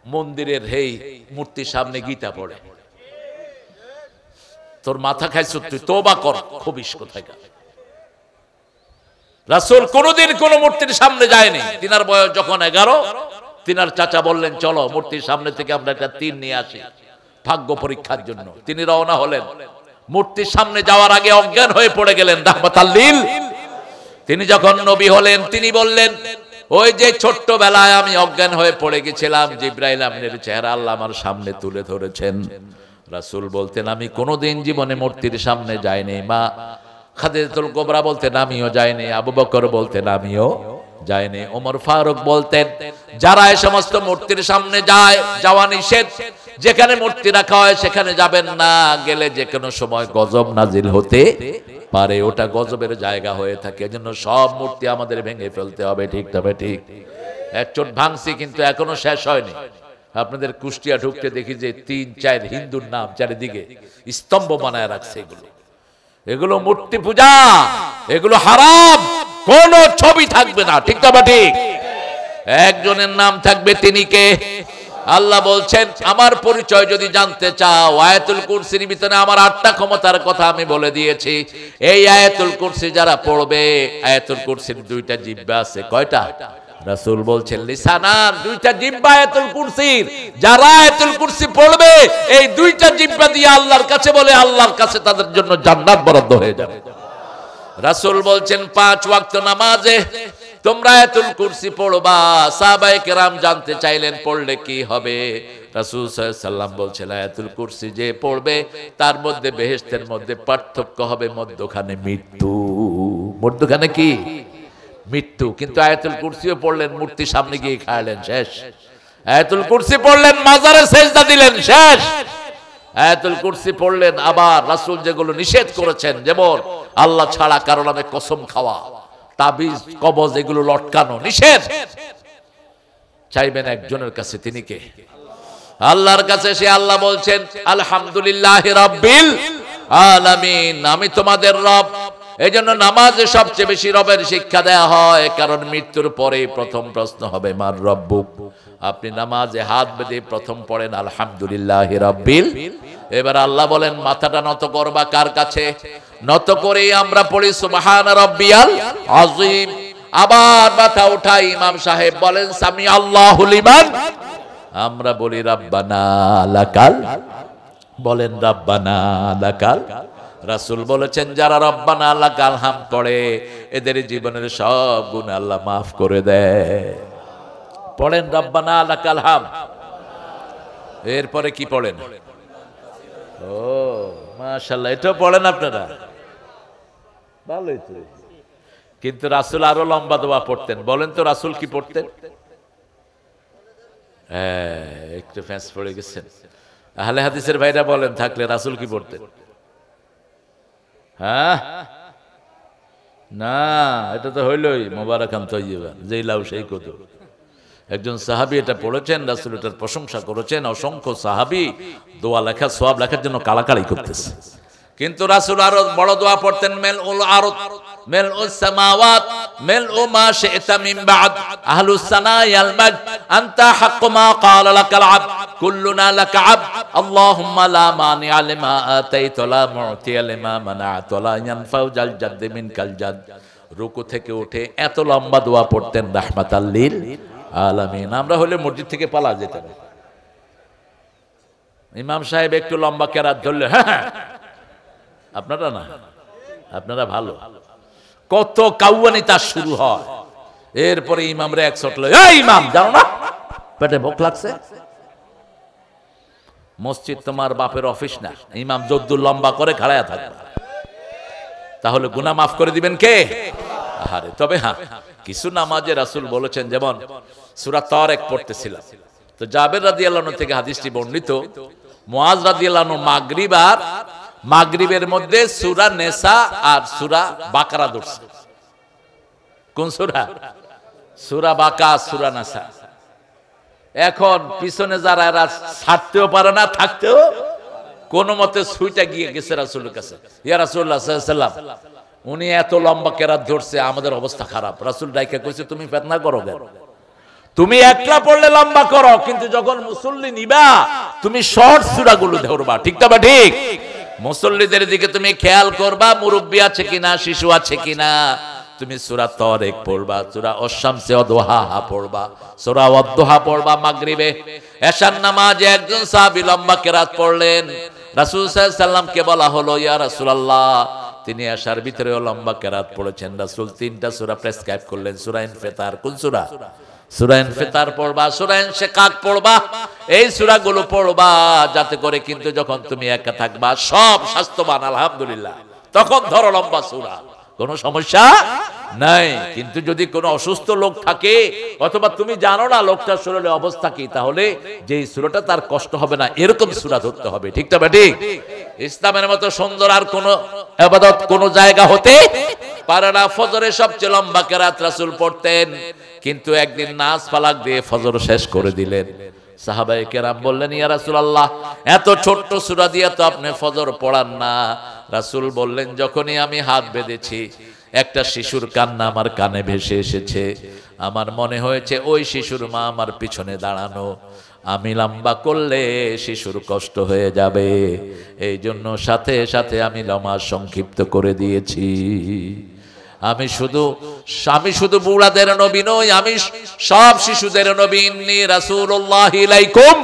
মন্দিরের হেই মূর্তির সামনে গীতা পড়ে। তোর মাথা খাইছ তুই, তওবা কর, খবিশ কোথায়। রাসূল কোনদিন কোন মূর্তির সামনে যায়নি। তিনার বয়স যখন 11, তিনার চাচা বললেন চলো মূর্তির সামনে থেকে আমরা একটা তীর নিয়ে আসি ভাগ্য পরীক্ষার জন্য। তিনি রওনা হলেন, মূর্তির সামনে যাওয়ার আগে অজ্ঞান হয়ে পড়ে গেলেন রাহমাতাল লিল। তিনি যখন নবী হলেন তিনি বললেন ওই যে ছোট্টবেলায় আমি অজ্ঞান হয়ে পড়ে গেছিলাম, জিবরাইল আমিনের চেহারা আল্লাহ আমার সামনে তুলে ধরেছেন। রাসূল বলতেন আমি কোনোদিন জীবনে মূর্তির সামনে যাইনি। মা খাদিজাতুল কুবরা বলতেন আমিও যাইনি। আবু বকর বলতেন আমিও যাইনি। ওমর ফারুক বলতেন যারা এই সমস্ত মূর্তির সামনে যায় যাওয়া নিষেধ, যেখানে মূর্তি রাখা হয় সেখানে যাবেন না, গেলে যে কোনো সময় গজব নাজিল হতে পারে, ওটা গজবের জায়গা হয়ে থাকে। এজন্য সব মূর্তি আমাদের ভেঙে ফেলতে হবে, ঠিক তবে ঠিক। একচোট ভাঙছি কিন্তু এখনো শেষ হয়নি। আপনাদের কুষ্টিয়া ঢুকতে দেখি যে 3-4 হিন্দুর নাম চারিদিকে স্তম্ভ বানায় রাখছে। এগুলো মূর্তি পূজা, এগুলো হারাম। কোন ছবি থাকবে না, ঠিক তবে ঠিক। একজনের নাম থাকবে, তিনি কে? আল্লাহ বলছেন আমার পরিচয় যদি জানতে চাও, আয়াতুল কুরসির ভিতরে আমার 8টা ক্ষমতার কথা আমি বলে দিয়েছি। এই আয়াতুল কুরসি যারা পড়বে, আয়াতুল কুরসির 2টা জিহ্বা আছে। কয়টা? রাসূল বলছেন লিসানার, 2টা জিহ্বা আয়াতুল কুরসির। যারা আয়াতুল কুরসি পড়বে এই 2টা জিহ্বা দিয়ে আল্লাহর কাছে বলে, আল্লাহর কাছে তাদের জন্য জান্নাত বরাদ্দ হয়ে যাবে। রাসূল বলছেন 5 ওয়াক্ত নামাজে তোমরা আয়াতুল কুরসি পড়বা। সাহাবায়ে কেরাম জানতে চাইলেন পড়লে কি হবে? রাসূল সাল্লাল্লাহু আলাইহি সাল্লাম বলছেন আয়াতুল কুরসি যে পড়বে তার মধ্যে বেহেশতের মধ্যে পার্থক্য হবে মধ্যখানে মৃত্যু। মধ্যখানে কি? মৃত্যু। কিন্তু আয়াতুল কুরসিও পড়লেন, মূর্তির সামনে গিয়ে খাইলেন, শেষ। আয়াতুল কুরসি পড়লেন, মাজারে সেজদা দিলেন, শেষ। আয়াতুল কুরসি পড়লেন, আবার রাসূল যেগুলো নিষেধ করেছেন, যেমন আল্লাহ ছাড়া কারো নামে কসম খাওয়া, তাবিজ কবজ এগুলো লটকানো নিষেধ। চাইবেন একজনের কাছে, তিনি কে? আল্লাহর কাছে। সে আল্লাহ বলছেন আলহামদুলিল্লাহি রাব্বিল আলামিন, আমি তোমাদের রব। এই জন্য নামাজে সবচেয়ে বেশি রবের শিক্ষা দেয়া হয়, কারণ মৃত্যুর পরে প্রথম প্রশ্ন হবে মার রব্বুক। আপনি নামাজে হাত বেঁধে প্রথম পড়েন আলহামদুলিল্লাহি রাব্বিল। এবার আল্লাহ বলেন মাথাটা নত করবা কার কাছে? নত করে আমরা পড়ি সুবহান রাব্বিয়াল আযীম। আবার মাথা উঠাই ইমাম সাহেব বলেন সামি আল্লাহু লিমান। আমরা বলি রাব্বানা লাকাল, বলেন রাব্বানা লাকাল। রাসূল বলেছেন যারা রব্বানা লাকাল হাম পড়ে এদের জীবনের সব গুনাহ আল্লাহ মাফ করে দেয়। পড়েন রব্বানা লাকাল হাম। এরপরে কি পড়েন? ও মাশাআল্লাহ, এটাও পড়েন আপনারা, ভালোই তো। কিন্তু রাসূল আরো লম্বা দোয়া পড়তেন। বলেন তো রাসূল কি পড়তেন? একটু ফ্যাঁস পড়ে গেছেন। আহলে হাদিসের ভাইরা বলেন থাকলে রাসূল কি পড়তেন? হ্যাঁ না, এটা তো হইলই মোবারকান তয়্যিবা, যেই লাউ সেই কদু। একজন সাহাবী এটা পড়েছেন, রাসূল এটার প্রশংসা করেছেন। অসংখ্য সাহাবী দোয়া লেখা, সওয়াব লেখার জন্য কালাকালি করতেছে। কিন্তু রাসূল আরো বড় দোয়া পড়তেন, মিলউল আরদ মিলউস সামাওয়াত মিলউ মা শি'তা মিন বা'দ আহলুস সানায়াল মাjd আনতা হাক্কু মা ক্বালা লাকাল আবদ কুল্লুনা লাকা আবদ আল্লাহুম্মা লা মানি'a লিমা আতাইতা ওয়া লা মু'তিয়া লিমা মানা'তা ওয়া লা ইয়ানফা'ু জাল জাদ্দি মিনকাল জাদ। রুকু থেকে উঠে এত লম্বা দোয়া পড়তেন রাহমাতাল লিল আলামিন। আমরা হলে মসজিদ থেকে পালা যেতাম। ইমাম সাহেব একটু লম্বা কেরাত ধরলে হ্যাঁ, আপনারা না, আপনারা ভালো। কত কাউয়ানি তার শুরু হয়, এরপরে ইমামরে এক শট লয়, এই ইমাম জানো না পেটে ভোক লাগছে? মসজিদ তোমার বাপের অফিস না, ইমাম যদ্দুর লম্বা করে খাড়ায়া থাকবে, তাহলে গুনাহ মাফ করে দিবেন কে? আরে তবে হ্যাঁ, কিছু নামাজে রাসূল বলেছেন, যেমন সূরা তারিক পড়তেছিলাম তো জাবের রাদিয়াল্লাহু আনহু থেকে হাদিসটি বর্ণিত, মুআজ রাদিয়াল্লাহু আনহু মাগরিবের মধ্যে সূরা নিসা আর সূরা বাকারা ধরছে। কোন সূরা? সূরা বাকা, সূরা নিসা। এখন পিছনে যারা এরা ছাড়তেও পারে না, থাকতেও কোনো মতে ছুইটা গিয়ে গেছে রাসূলের কাছে, ইয়া রাসূলুল্লাহ সাল্লাল্লাহু আলাইহি ওয়াসাল্লাম, উনি এত লম্বা কেরাত ধরছে, আমাদের অবস্থা খারাপ। রাসূল ডাইকা কইছে, তুমি ফিতনা করো কেন? তুমি একলা পড়লে লম্বা করো, কিন্তু যখন মুসল্লি নিবা তুমি শর্ট সূরাগুলো ধরবা, ঠিক না? ঠিক, মুসল্লিদের দিকে তুমি খেয়াল করবা, মুরব্বি আছে কিনা, শিশু আছে কিনা। তুমি সূরা তারিক পড়বা, সূরা আশ-শামসে ওয়াদুহাহা পড়বা, সূরা ওয়াদুহা পড়বা মাগরিবে। এশার নামাজে একজন সাহাবী লম্বা কেরাত পড়লেন, রাসূল সাল্লাল্লাহু আলাইহি ওয়াসাল্লামকে বলা হলো, ইয়া রাসূলুল্লাহ, তিনি এশার ভিতরেও লম্বা কেরাত পড়েছেন। রাসূল তিনটা সূরা প্রেসক্রাইব করলেন, সূরা ইনফিতার। কোন সূরা? সূরা ইনফিতার পড়বা, সূরা ইনশিকাক পড়বা। এই সূরাগুলো পড়বা যাতে করে কিন্তু যখন তুমি একা থাকবা, সব স্বাস্থ্যবান আলহামদুলিল্লাহ, তখন ধরো লম্বা সূরা, কোনো সমস্যা নাই। কিন্তু যদি কোনো অসুস্থ লোক থাকে, অথবা তুমি জানো না লোকটার শরীরের অবস্থা কি, তাহলে যেই সূরাটা তার কষ্ট হবে না এরকম সূরা ধরতে হবে, ঠিক না? ঠিক। ইসলামের মতো সুন্দর আর কোন ইবাদত কোন জায়গা হতে পারে না। ফজরে সবচেয়ে লম্বা কেরাত রাসূল পড়তেন, কিন্তু একদিন নাস ফালাক দিয়ে ফজর শেষ করে দিলেন। সাহাবায়ে কেরাম বললেন, ইয়া রাসূলুল্লাহ, এত ছোট্ট সূরা দিয়ে তো আপনি ফজর পড়ান না। রাসূল বললেন, যখনই আমি হাত বেঁধেছি একটা শিশুর কান্না আমার কানে ভেসে এসেছে, আমার মনে হয়েছে ওই শিশুর মা আমার পিছনে দাঁড়ানো, আমি লম্বা করলে শিশুর কষ্ট হয়ে যাবে, এই জন্য সাথে সাথে আমি নামাজ সংক্ষিপ্ত করে দিয়েছি। আমি শুধু বুড়াদের নবী নই, আমি সব শিশুদের নবী। ইন্নী রাসূলুল্লাহি ইলাইকুম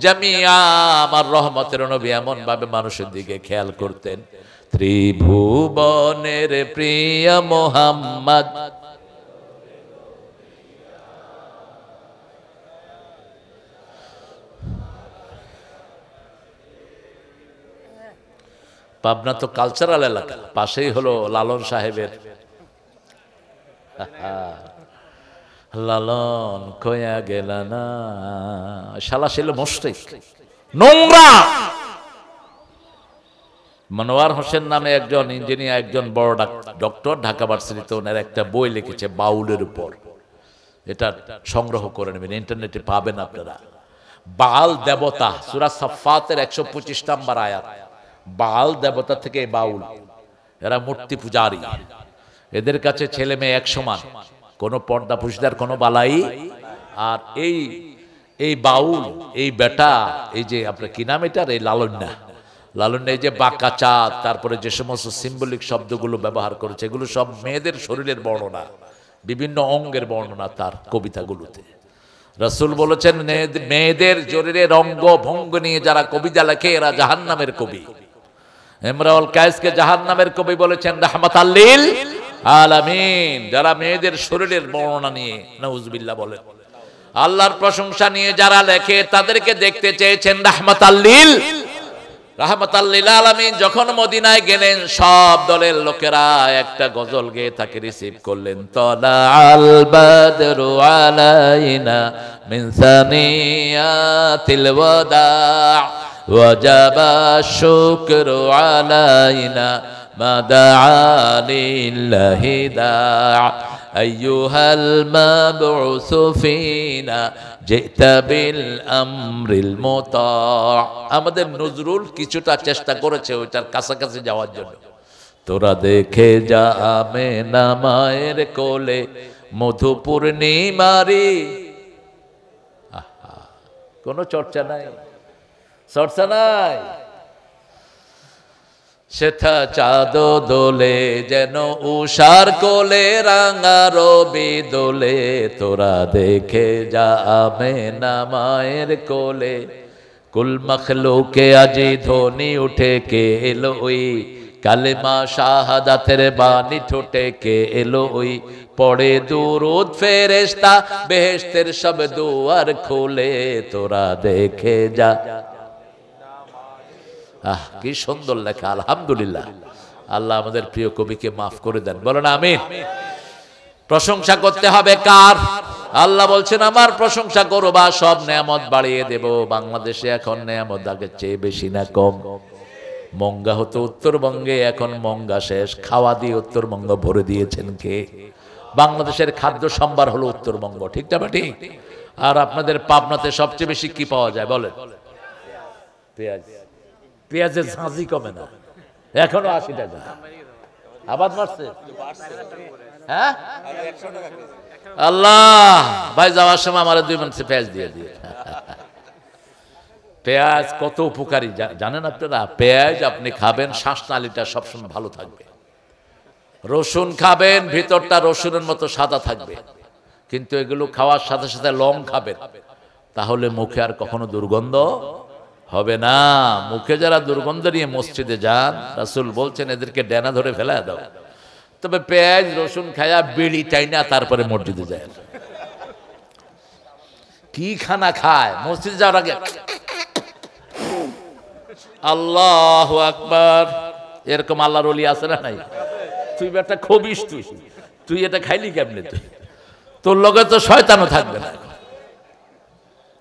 জামিআ, আমার রহমতের নবী এমন ভাবে মানুষের দিকে খেয়াল করতেন। ত্রিভুবনের প্রিয় মুহাম্মদ, পাবনা তো কালচারাল এলাকা, পাশেই হলো লালন সাহেবের। লালন কয়া গেল না, শালা ছিল মুশরিক, নোংরা। মনোয়ার হোসেন নামে একজন ইঞ্জিনিয়ার, একজন বড় ডক্টর, ঢাকা ভার্সিটিতে ওনার একটা বই লিখেছে বাউলের উপর। এটা সংগ্রহ করে নেবেন, ইন্টারনেটে পাবেন আপনারা। বাল দেবতা, সূরা সাফফাতের 125 নম্বর আয়াত। বাল দেবতা থেকে বাউল, এরা মূর্তি পূজারী, এদের কাছে ছেলে মেয়ে এক সমান, কোনো পর্দা পুশদার কোনো বালাই। আর এই বাউল, এই বেটা, এই যে আপনার কি নাম এটার, এই লালন্যা, এই যে বাঁকা চাঁদ, তারপরে যে সমস্ত সিম্বলিক শব্দগুলো ব্যবহার করেছে, এগুলো সব মেয়েদের শরীরের বর্ণনা, বিভিন্ন অঙ্গের বর্ণনা তার কবিতাগুলোতে। রাসূল বলেছেন, মেয়েদের শরীরের অঙ্গ ভঙ্গ নিয়ে যারা কবিতা লেখে এরা জাহান্নামের কবি। ইমরাউল কায়েসকে জাহান্নামের কবি বলেছেন রাহমাতাল লিল আলামিন, যারা মেয়েদের শরীরের বর্ণনা নিয়ে নাউজুবিল্লাহ বলেন। আল্লাহর প্রশংসা নিয়ে যারা লেখে তাদেরকে দেখতে চেয়েছেন রাহমাতাল লিল আলামিন। যখন মদিনায় গেলেন সব দলের লোকেরা একটা গজল গেয়ে তাকে রিসিভ করলেন। তলা আল বাদরু আলাইনা মিন সানিয়াতিল ওয়াদা ওয়াজাবা শুকরু আলাইনা মা দাআ লিল্লাহি দাআ আইয়ুহাল মাবউসু ফিনা জিতা বিল আমরিল মুতা। আমাদের নজরুল কিছুটা চেষ্টা করেছে ওইটার কাছাকাছি যাওয়ার জন্য। তোরা দেখে যা আমেনা মায়ের কোলে মধু পূর্ণিমারি। কোনো চর্চা নাই, চর্চা নাই। সেথা চাঁদ দোলে যেন উষার কোলে রাঙা রবি দোলে। তোরা দেখে যা আমেনা মায়ের কোলে। কুল মখলুকে আজি ধ্বনি উঠে কে এলো ওই কালেমা শাহাদাতের বাণী ঠোঁটে কে এলো ওই। পড়ে দুরুদ ফেরেশতা বেহেশতের সব দুয়ার খুলে। তোরা দেখে যা। কি সুন্দর লেখা, আলহামদুলিল্লাহ। আল্লাহ আমাদের প্রিয় কবিকে মাফ করে দেন, বলেন আমিন। প্রশংসা করতে হবে কার? আল্লাহ বলছেন আমার প্রশংসা করবা সব নেয়ামত বাড়িয়ে দেব। বাংলাদেশে এখন নেয়ামত আগের চেয়ে বেশি না কম? মঙ্গা হতো উত্তরবঙ্গে, এখন মঙ্গা শেষ। খাওয়া দিয়ে উত্তরবঙ্গ ভরে দিয়েছেন কে? বাংলাদেশের খাদ্য সম্ভার হলো উত্তরবঙ্গ, ঠিক না ঠিক? আর আপনাদের পাবনাতে সবচেয়ে বেশি কি পাওয়া যায় বলেন? পেঁয়াজ। পেঁয়াজের ঝাঁঝি কমে না, এখনো 80 টাকা। আবাদ মারছে, হ্যাঁ? আল্লাহ ভাই যাওয়ার সময় আমার 2 মাসে পেঁয়াজ দিয়ে দিয়ে। পেঁয়াজ কত উপকারী জানেন আপনারা? পেঁয়াজ আপনি খাবেন শ্বাসনালীটা সবসময় ভালো থাকবে। রসুন খাবেন ভিতরটা রসুনের মতো সাদা থাকবে। কিন্তু এগুলো খাওয়ার সাথে সাথে লং খাবেন, তাহলে মুখে আর কখনো দুর্গন্ধ হবে না। মুখে যারা দুর্গন্ধ নিয়ে মসজিদে যান, রাসূল বলছেন এদেরকে ডেনা ধরে ফেলা দাও। তবে পেঁয়াজ রসুন খায়া বিড়ি টাইনা তারপরে মসজিদে যায়। কি খানা খায় মসজিদে যাওয়ার আগে? আল্লাহু আকবার। এরকম আল্লাহর ওলি আছে না নাই? তুই একটা খবিস, তুই এটা খাইলি কেমনে? তোর লগে তো শয়তানও থাকবে না।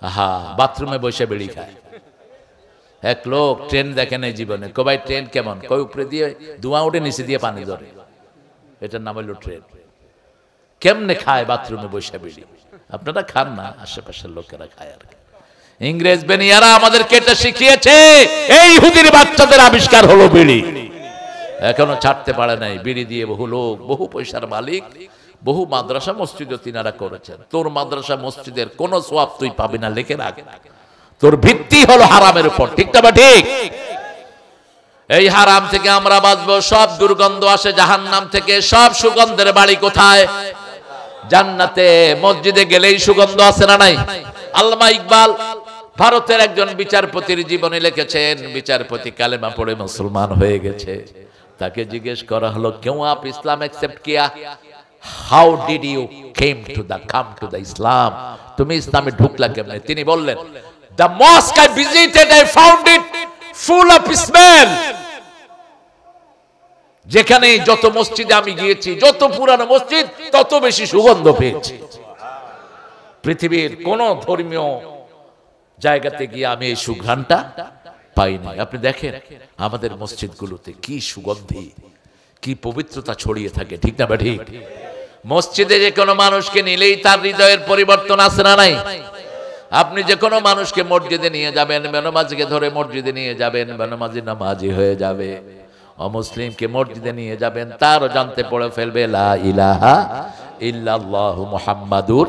আহা, বাথরুমে বসে বিড়ি খায়। এক লোক ট্রেন দেখে নাই জীবনে। কবাই ট্রেন কেমন? কই উপরে দিয়ে ধোঁয়া উঠে নিচে দিয়ে পানি ধরে, এটার নাম হলো ট্রেন। কেমনে খায় বাথরুমে বসে বিড়ি? আপনারা খান না, আশেপাশের লোকেরা খায় আর কি। ইংরেজ বেনিয়ারা আমাদেরকে এটা শিখিয়েছে। এই ইহুদির বাচ্চাদের আবিষ্কার হলো বিড়ি, এখনো ছাড়তে পারে নাই। বিড়ি দিয়ে বহু লোক, বহু পয়সার মালিক, বহু মাদ্রাসা মসজিদও তিনারা করেছেন। তোর মাদ্রাসা মসজিদের কোন সওয়াব তুই পাবি না, লিখে রাখ। তোর ভিত্তি হলো হারামের উপর, ঠিক না ঠিক? এই হারাম থেকে আমরা বাঁচবো। সব দুর্গন্ধ আসে জাহান্নাম থেকে। সব সুগন্ধের বাড়ি কোথায়? জান্নাতে। মসজিদে গেলেই সুগন্ধ আছে না নাই? আল্লামা ইকবাল ভারতের একজন বিচারপতির জীবনে লিখেছেন, বিচারপতি কালেমা পড়ে মুসলমান হয়ে গেছে। তাকে জিজ্ঞেস করা হলো, क्यों आप इस्लाम एक्सेप्ट किया? How did you come to the Islam? তুমি ইসলামে ঢুকলা কেমনে? তিনি বললেন, the mosque I visited, I found it full of smell. যেখানে যত মসজিদে আমি গিয়েছি, যত পুরানো মসজিদ, তত বেশি সুগন্ধ পেয়েছি। পৃথিবীর কোন ধর্মীয় জায়গাতে গিয়ে আমি এই সুঘ্রাণটা পাই নাই। আপনি দেখেন আমাদের মসজিদগুলোতে কি সুগন্ধি, কি পবিত্রতা ছড়িয়ে থাকে, ঠিক না ঠিক? মসজিদে যে কোনো মানুষকে নিলেই তার হৃদয়ের পরিবর্তন আসে না নাই? আপনি যে কোনো মানুষকে মসজিদে নিয়ে যাবেন, বেনামাজিকে ধরে মসজিদে নিয়ে যাবেন, বেনামাজি নামাজি হয়ে যাবে। অমুসলিমকে মসজিদে নিয়ে যাবেন, তারও জানতে পড়ে ফেলবে লা ইলাহা ইল্লাল্লাহু মুহাম্মাদুর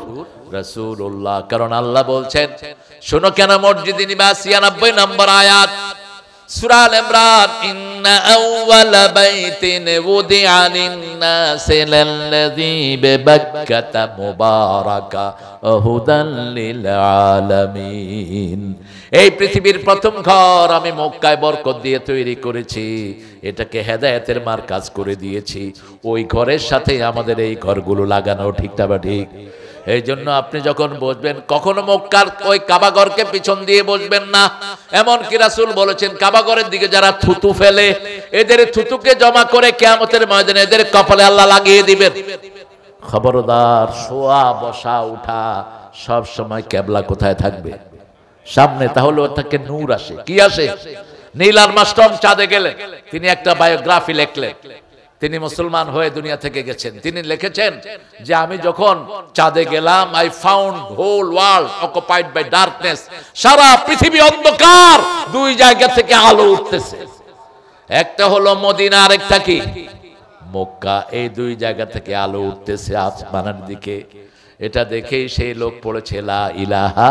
রাসূলুল্লাহ। কারণ আল্লাহ বলছেন, শোনো কেন মসজিদে নিবা। ৯৬ নম্বর আয়াত সূরা আল ইমরান, ইন্না আউওয়ালা বাইতিন উদিআ লিন-নাসি লাল্লাযী বিবাক্কাতা মুবারাকা ওয়া হুদাল লিল আলামিন। এই পৃথিবীর প্রথম ঘর আমি মক্কায় বরকত দিয়ে তৈরি করেছি, এটাকে হেদায়েতের মারকাজ করে দিয়েছি। ওই ঘরের সাথে আমাদের এই ঘরগুলো লাগানো, ঠিক না ঠিক? এই জন্য আপনি যখন বসবেন কখনো মক্কার ওই কাবাঘরকে পিছন দিয়ে বসবেন না। এমনকি রাসূল বলেছেন কাবাঘরের দিকে যারা থুতু ফেলে এদের থুতুকে জমা করে কিয়ামতের ময়দানে এদের কপালে আল্লাহ লাগিয়ে দিবেন। খবরদার, শোয়া বসা উঠা সব সময় কিবলা কোথায় থাকবে? সামনে। তাহলে ওর থেকে নূর আসে। কি আসে? নীল আর্মস্ট্রং চাঁদে গেলেন, তিনি একটা বায়োগ্রাফি লিখলেন। তিনি মুসলমান হয়ে দুনিয়া থেকে গেছেন। তিনি লিখেছেন যে আমি যখন চাঁদে গেলাম, I found whole world occupied by darkness. সারা পৃথিবী অন্ধকার, দুই জায়গা থেকে আলো উঠতেছে। একটা হলো মদিনা, আরেকটা কি? মক্কা। এই দুই জায়গা থেকে আলো উঠতেছে আসমানের দিকে। এটা দেখেই সেই লোক পড়েছে লা ইলাহা।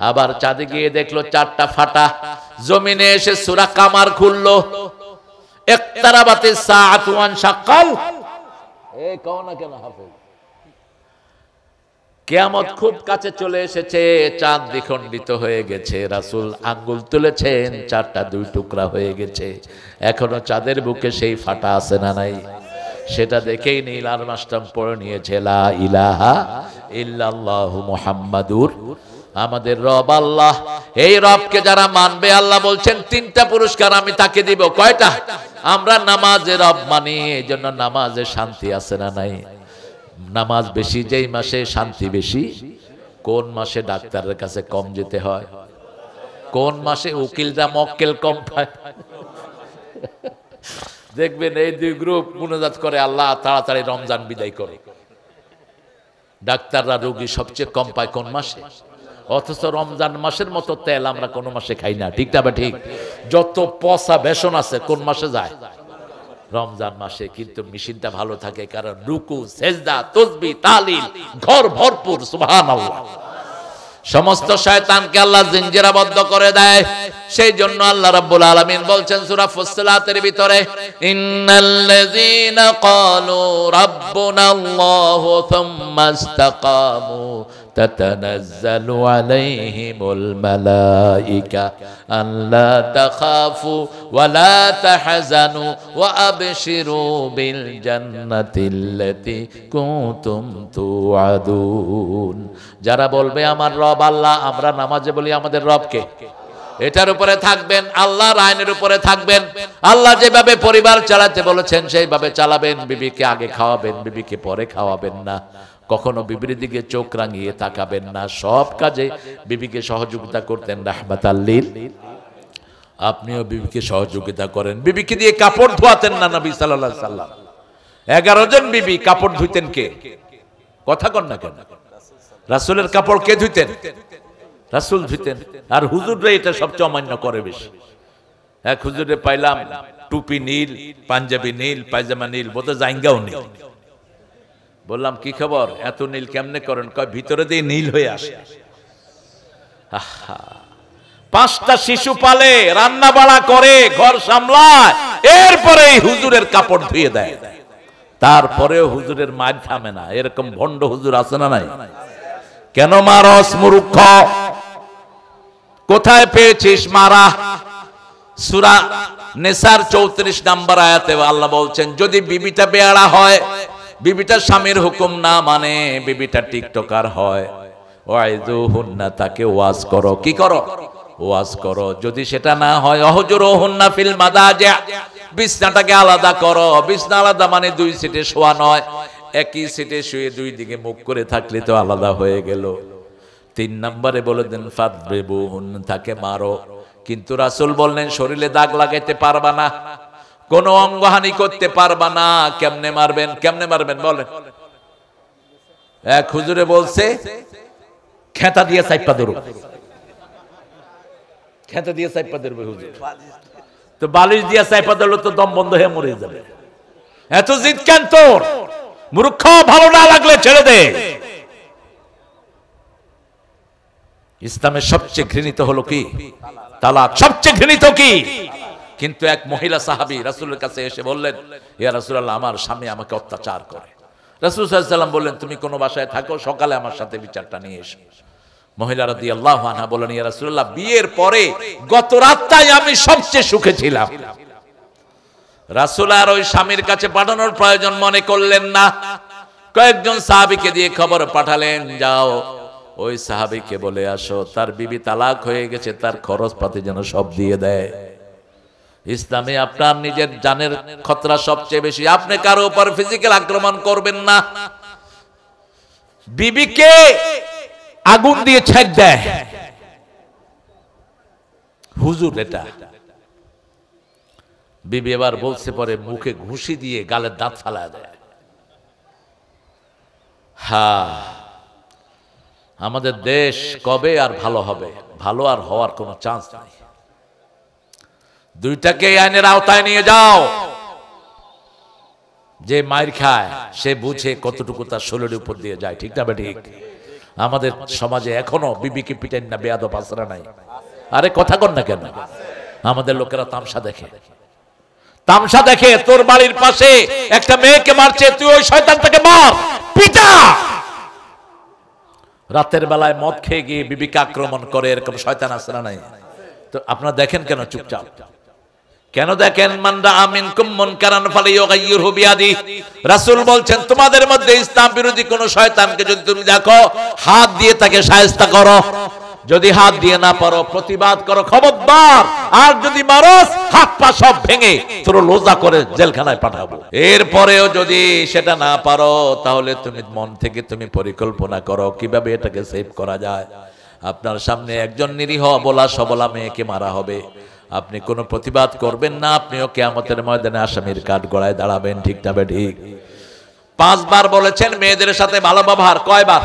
আবার চাঁদে গিয়ে দেখলো চারটা ফাটা। জমিনে এসে সূরা কামার খুললো, ইকতারাবাতিস সাআতু ওয়ান শাক্কাল। এই কও না কেন হাফেজ? কিয়ামত খুব কাছে চলে এসেছে, চাঁদ দ্বিখণ্ডিত হয়ে গেছে। রাসূল আঙ্গুল তুলেছেন, চারটা দুই টুকরা হয়ে গেছে। এখনো চাঁদের বুকে সেই ফাটা আছে না নাই? সেটা দেখেই নীল আর্মস্ট্রং পড়ে নিয়েছে লা ইলাহা ইল্লাল্লাহু মুহাম্মাদুর। আমাদের রব আল্লাহ। এই রবকে যারা মানবে আল্লাহ বলছেন তিনটা পুরস্কার আমি তাকে দিব। কয়টা? আমরা নামাজে রব মানি, এই জন্য নামাজে শান্তি আছে না নাই? নামাজ বেশি যেই মাসে শান্তি বেশি। কোন মাসে ডাক্তারের কাছে কম যেতে হয়? কোন মাসে উকিলরা মক্কেল কম পায়? দেখবেন এই দুই গ্রুপ মুনাজাত করে, আল্লাহ তাড়াতাড়ি রমজান বিদায় করে। ডাক্তাররা রোগী সবচেয়ে কম পায় কোন মাসে? অথচ রমজান মাসের মতো তেল আমরা কোন মাসে খাই না। ঠিক না বা ঠিক? যত পচা বেসন আছে কোন মাসে যায়? রমজান মাসে। কিন্তু মেশিনটা ভালো থাকে, কারণ রুকু সেজদা তাসবিহ তাহলিল ঘর ভরপুর। সুবহানাল্লাহ। সমস্ত শয়তানকে আল্লাহ জিঞ্জিরাবদ্ধ করে দেয়। সেই জন্য আল্লাহ রাব্বুল আলামিন বলছেন সূরা ফুসসিলাতের ভিতরে, ইন্নাল্লাযীনা ক্বালু রাব্বুনাল্লাহু থুম্মা ইসতাকামু তাতানাজ্জালু আলাইহিমুল মালায়েকা আল্লা তাখাফু ওয়া লা তাহজানু ওয়া আবশিরু বিল জান্নাতিল্লাতী কুনতুম তুআদুন। যারা বলবে আমার রব আল্লাহ, আমরা নামাজে বলি আমাদের রবকে, এটার উপরে থাকবেন, আল্লাহর আইনের উপরে থাকবেন। আল্লাহ যেভাবে পরিবার চালাতে বলেছেন সেইভাবে চালাবেন। বিবিকে আগে খাওয়াবেন, বিবিকে পরে খাওয়াবেন না। কখনো বিবির দিকে চোখ রাঙিয়ে তাকাবেন না। সব কাজে বিবিকে সহযোগিতা করতেন রাহমাতাল লিল। আপনিও বিবিকে সহযোগিতা করেন। বিবিকে দিয়ে কাপড় ধোয়াতেন না নবী সাল্লাল্লাহু আলাইহি সাল্লাম। 11 জন বিবি। কাপড় ধুইতেন কে? কথা কন না কেন? রাসূলের কাপড় কে ধুইতেন? রাসূল ধুইতেন। আর হুজুররা এটা সবচেয়ে অমান্য করে বেশি। এক হুজুরে পাইলাম টুপি নীল, পাঞ্জাবি নীল, পায়জামা নীল, বোধহয় জাইঙ্গাও নীল। বললাম কি খবর, এত নীল কেমনে করেন? কয় ভিতরে দিয়ে নীল হয়ে আসে। 5টা শিশু পালে, রান্না বাড়া করে, ঘর সামলায়, এরপরে হুজুরের কাপড় ধুয়ে দেয়। তারপরেও হুজুরের মার থামে না। এরকম ভণ্ড হুজুর আছে না নাই? কেন মারস মূর্খ? কোথায় পেয়েছিস মারা? সূরা নিসার 34 নম্বর আয়াতে আল্লাহ বলছেন যদি বিবিটা বেয়াড়া হয়, বিবিটা স্বামীর হুকুম না মানে, বিবিটা টিকটকার হয়, ওয়াইযুহুন্না, তাকে ওয়াজ করো। কি করো? ওয়াজ করো। যদি সেটা না হয় অহজুরুহুন্না ফিল মাদাজি, বিছনাটাকে আলাদা করো। বিছনা আলাদা মানে 2 সিটে শোয়া নয়, একই সিটে শুয়ে 2 দিকে মুখ করে থাকলে তো আলাদা হয়ে গেল। 3 নম্বরে বলে দেন ফাদরিবুহুন, তাকে মারো। কিন্তু রাসূল বললেন শরীরে দাগ লাগাইতে পারবা না, কোন অঙ্গহানি করতে পারবা না। কেমনে মারবেন? কেমনে মারবেন বলেন? এক হুজুরে বলছে খেতা দিয়ে চাইপা ধরো। খেতা দিয়ে চাইপা ধরবে হুজুর। তো বালিশ দিয়ে চাইপা ধরলে তো দম বন্ধ হয়ে মরে যাবে। এত জিদ কেন তোর? মূর্খ, ভালো না লাগলে ছেড়ে দে। ইসলামের সবচেয়ে ঘৃণিত হলো কি? তালাক। সবচেয়ে ঘৃণিত কি? কিন্তু এক মহিলা সাহাবী রাসূলের কাছে এসে বললেন, ইয়া রাসূলুল্লাহ, আমার স্বামী আমাকে অত্যাচার করে। রাসূল সাল্লাল্লাহু আলাইহি ওয়াসাল্লাম বললেন, তুমি কোন বাসায় থাকো, সকালে আমার সাথে বিচারটা নিয়ে এসো। মহিলা রাদিয়াল্লাহু আনহা বলেন, ইয়া রাসূলুল্লাহ, বিয়ের পরে গত রাতটাই আমি সবচেয়ে সুখে ছিলাম। রাসূল আর ওই স্বামীর কাছে পাঠানোর প্রয়োজন মনে করলেন না। কয়েকজন সাহাবীকে দিয়ে খবর পাঠালেন, যাও ওই সাহাবীকে বলে আসো তার বিবি তালাক হয়ে গেছে, তার খরচপাতি যেন সব দিয়ে দেয়। ইসলামে আপনার নিজের জানের খতরা সবচেয়ে বেশি। আপনি কারো উপর ফিজিক্যাল আক্রমণ করবেন না। বিবিকে আগুন দিয়ে ছেদ দেয় হুজুর, এটা বিবি এবার বলছে পরে মুখে ঘুষি দিয়ে গালের দাঁত ফালা দেয়। হ্যাঁ, আমাদের দেশ কবে আর ভালো হবে? ভালো আর হওয়ার কোনো চান্স নাই। দুইটাকে আইনের আওতায় নিয়ে যাও। যে মাইর খায় সে বুঝে কতটুকু তার শরীরের উপর দিয়ে যায়, ঠিক না ঠিক? আমাদের সমাজে এখনো বিবিকে পিটাই না, বেয়াদব আসরা নাই। আরে কথা কন না কেন? আমাদের লোকেরা তামসা দেখে, তামসা দেখে। তোর বাড়ির পাশে একটা মেয়েকে মারছে, তুই ওই শয়তানটাকে মার, পিটা। রাতের বেলায় মদ খেয়ে গিয়ে বিবিকে আক্রমণ করে, এরকম শয়তান আছে না নাই? তো আপনারা দেখেন কেন চুপচাপ? কেন দেখেন? মান রাআ মিনকুম মুনকারান ফালিয়ুগাইয়িরহু বিয়াদিহি। রাসূল বলছেন তোমাদের মধ্যে ইসলাম বিরোধী কোন শয়তানকে যদি তুমি দেখো, হাত দিয়ে তাকে শায়েস্তা করো। যদি হাত দিয়ে না পারো, প্রতিবাদ করো, খবরদার। আর যদি মারোস, হাত পা সব ভেঙে তোর লোজা করে জেলখানায় পাঠাবো। এরপরেও যদি সেটা না পারো, তাহলে তুমি মন থেকে তুমি পরিকল্পনা করো কিভাবে এটাকে সেভ করা যায়। আপনার সামনে একজন নিরীহ অবলা সবলা মেয়েকে মারা হবে, আপনি কোনো প্রতিবাদ করবেন না, আপনিও কিয়ামতের ময়দানে আসামির কাঠগড়ায় দাঁড়াবেন, ঠিক না ঠিক? 5 বার বলেছেন মেয়েদের সাথে ভালো ব্যবহার। কয়বার?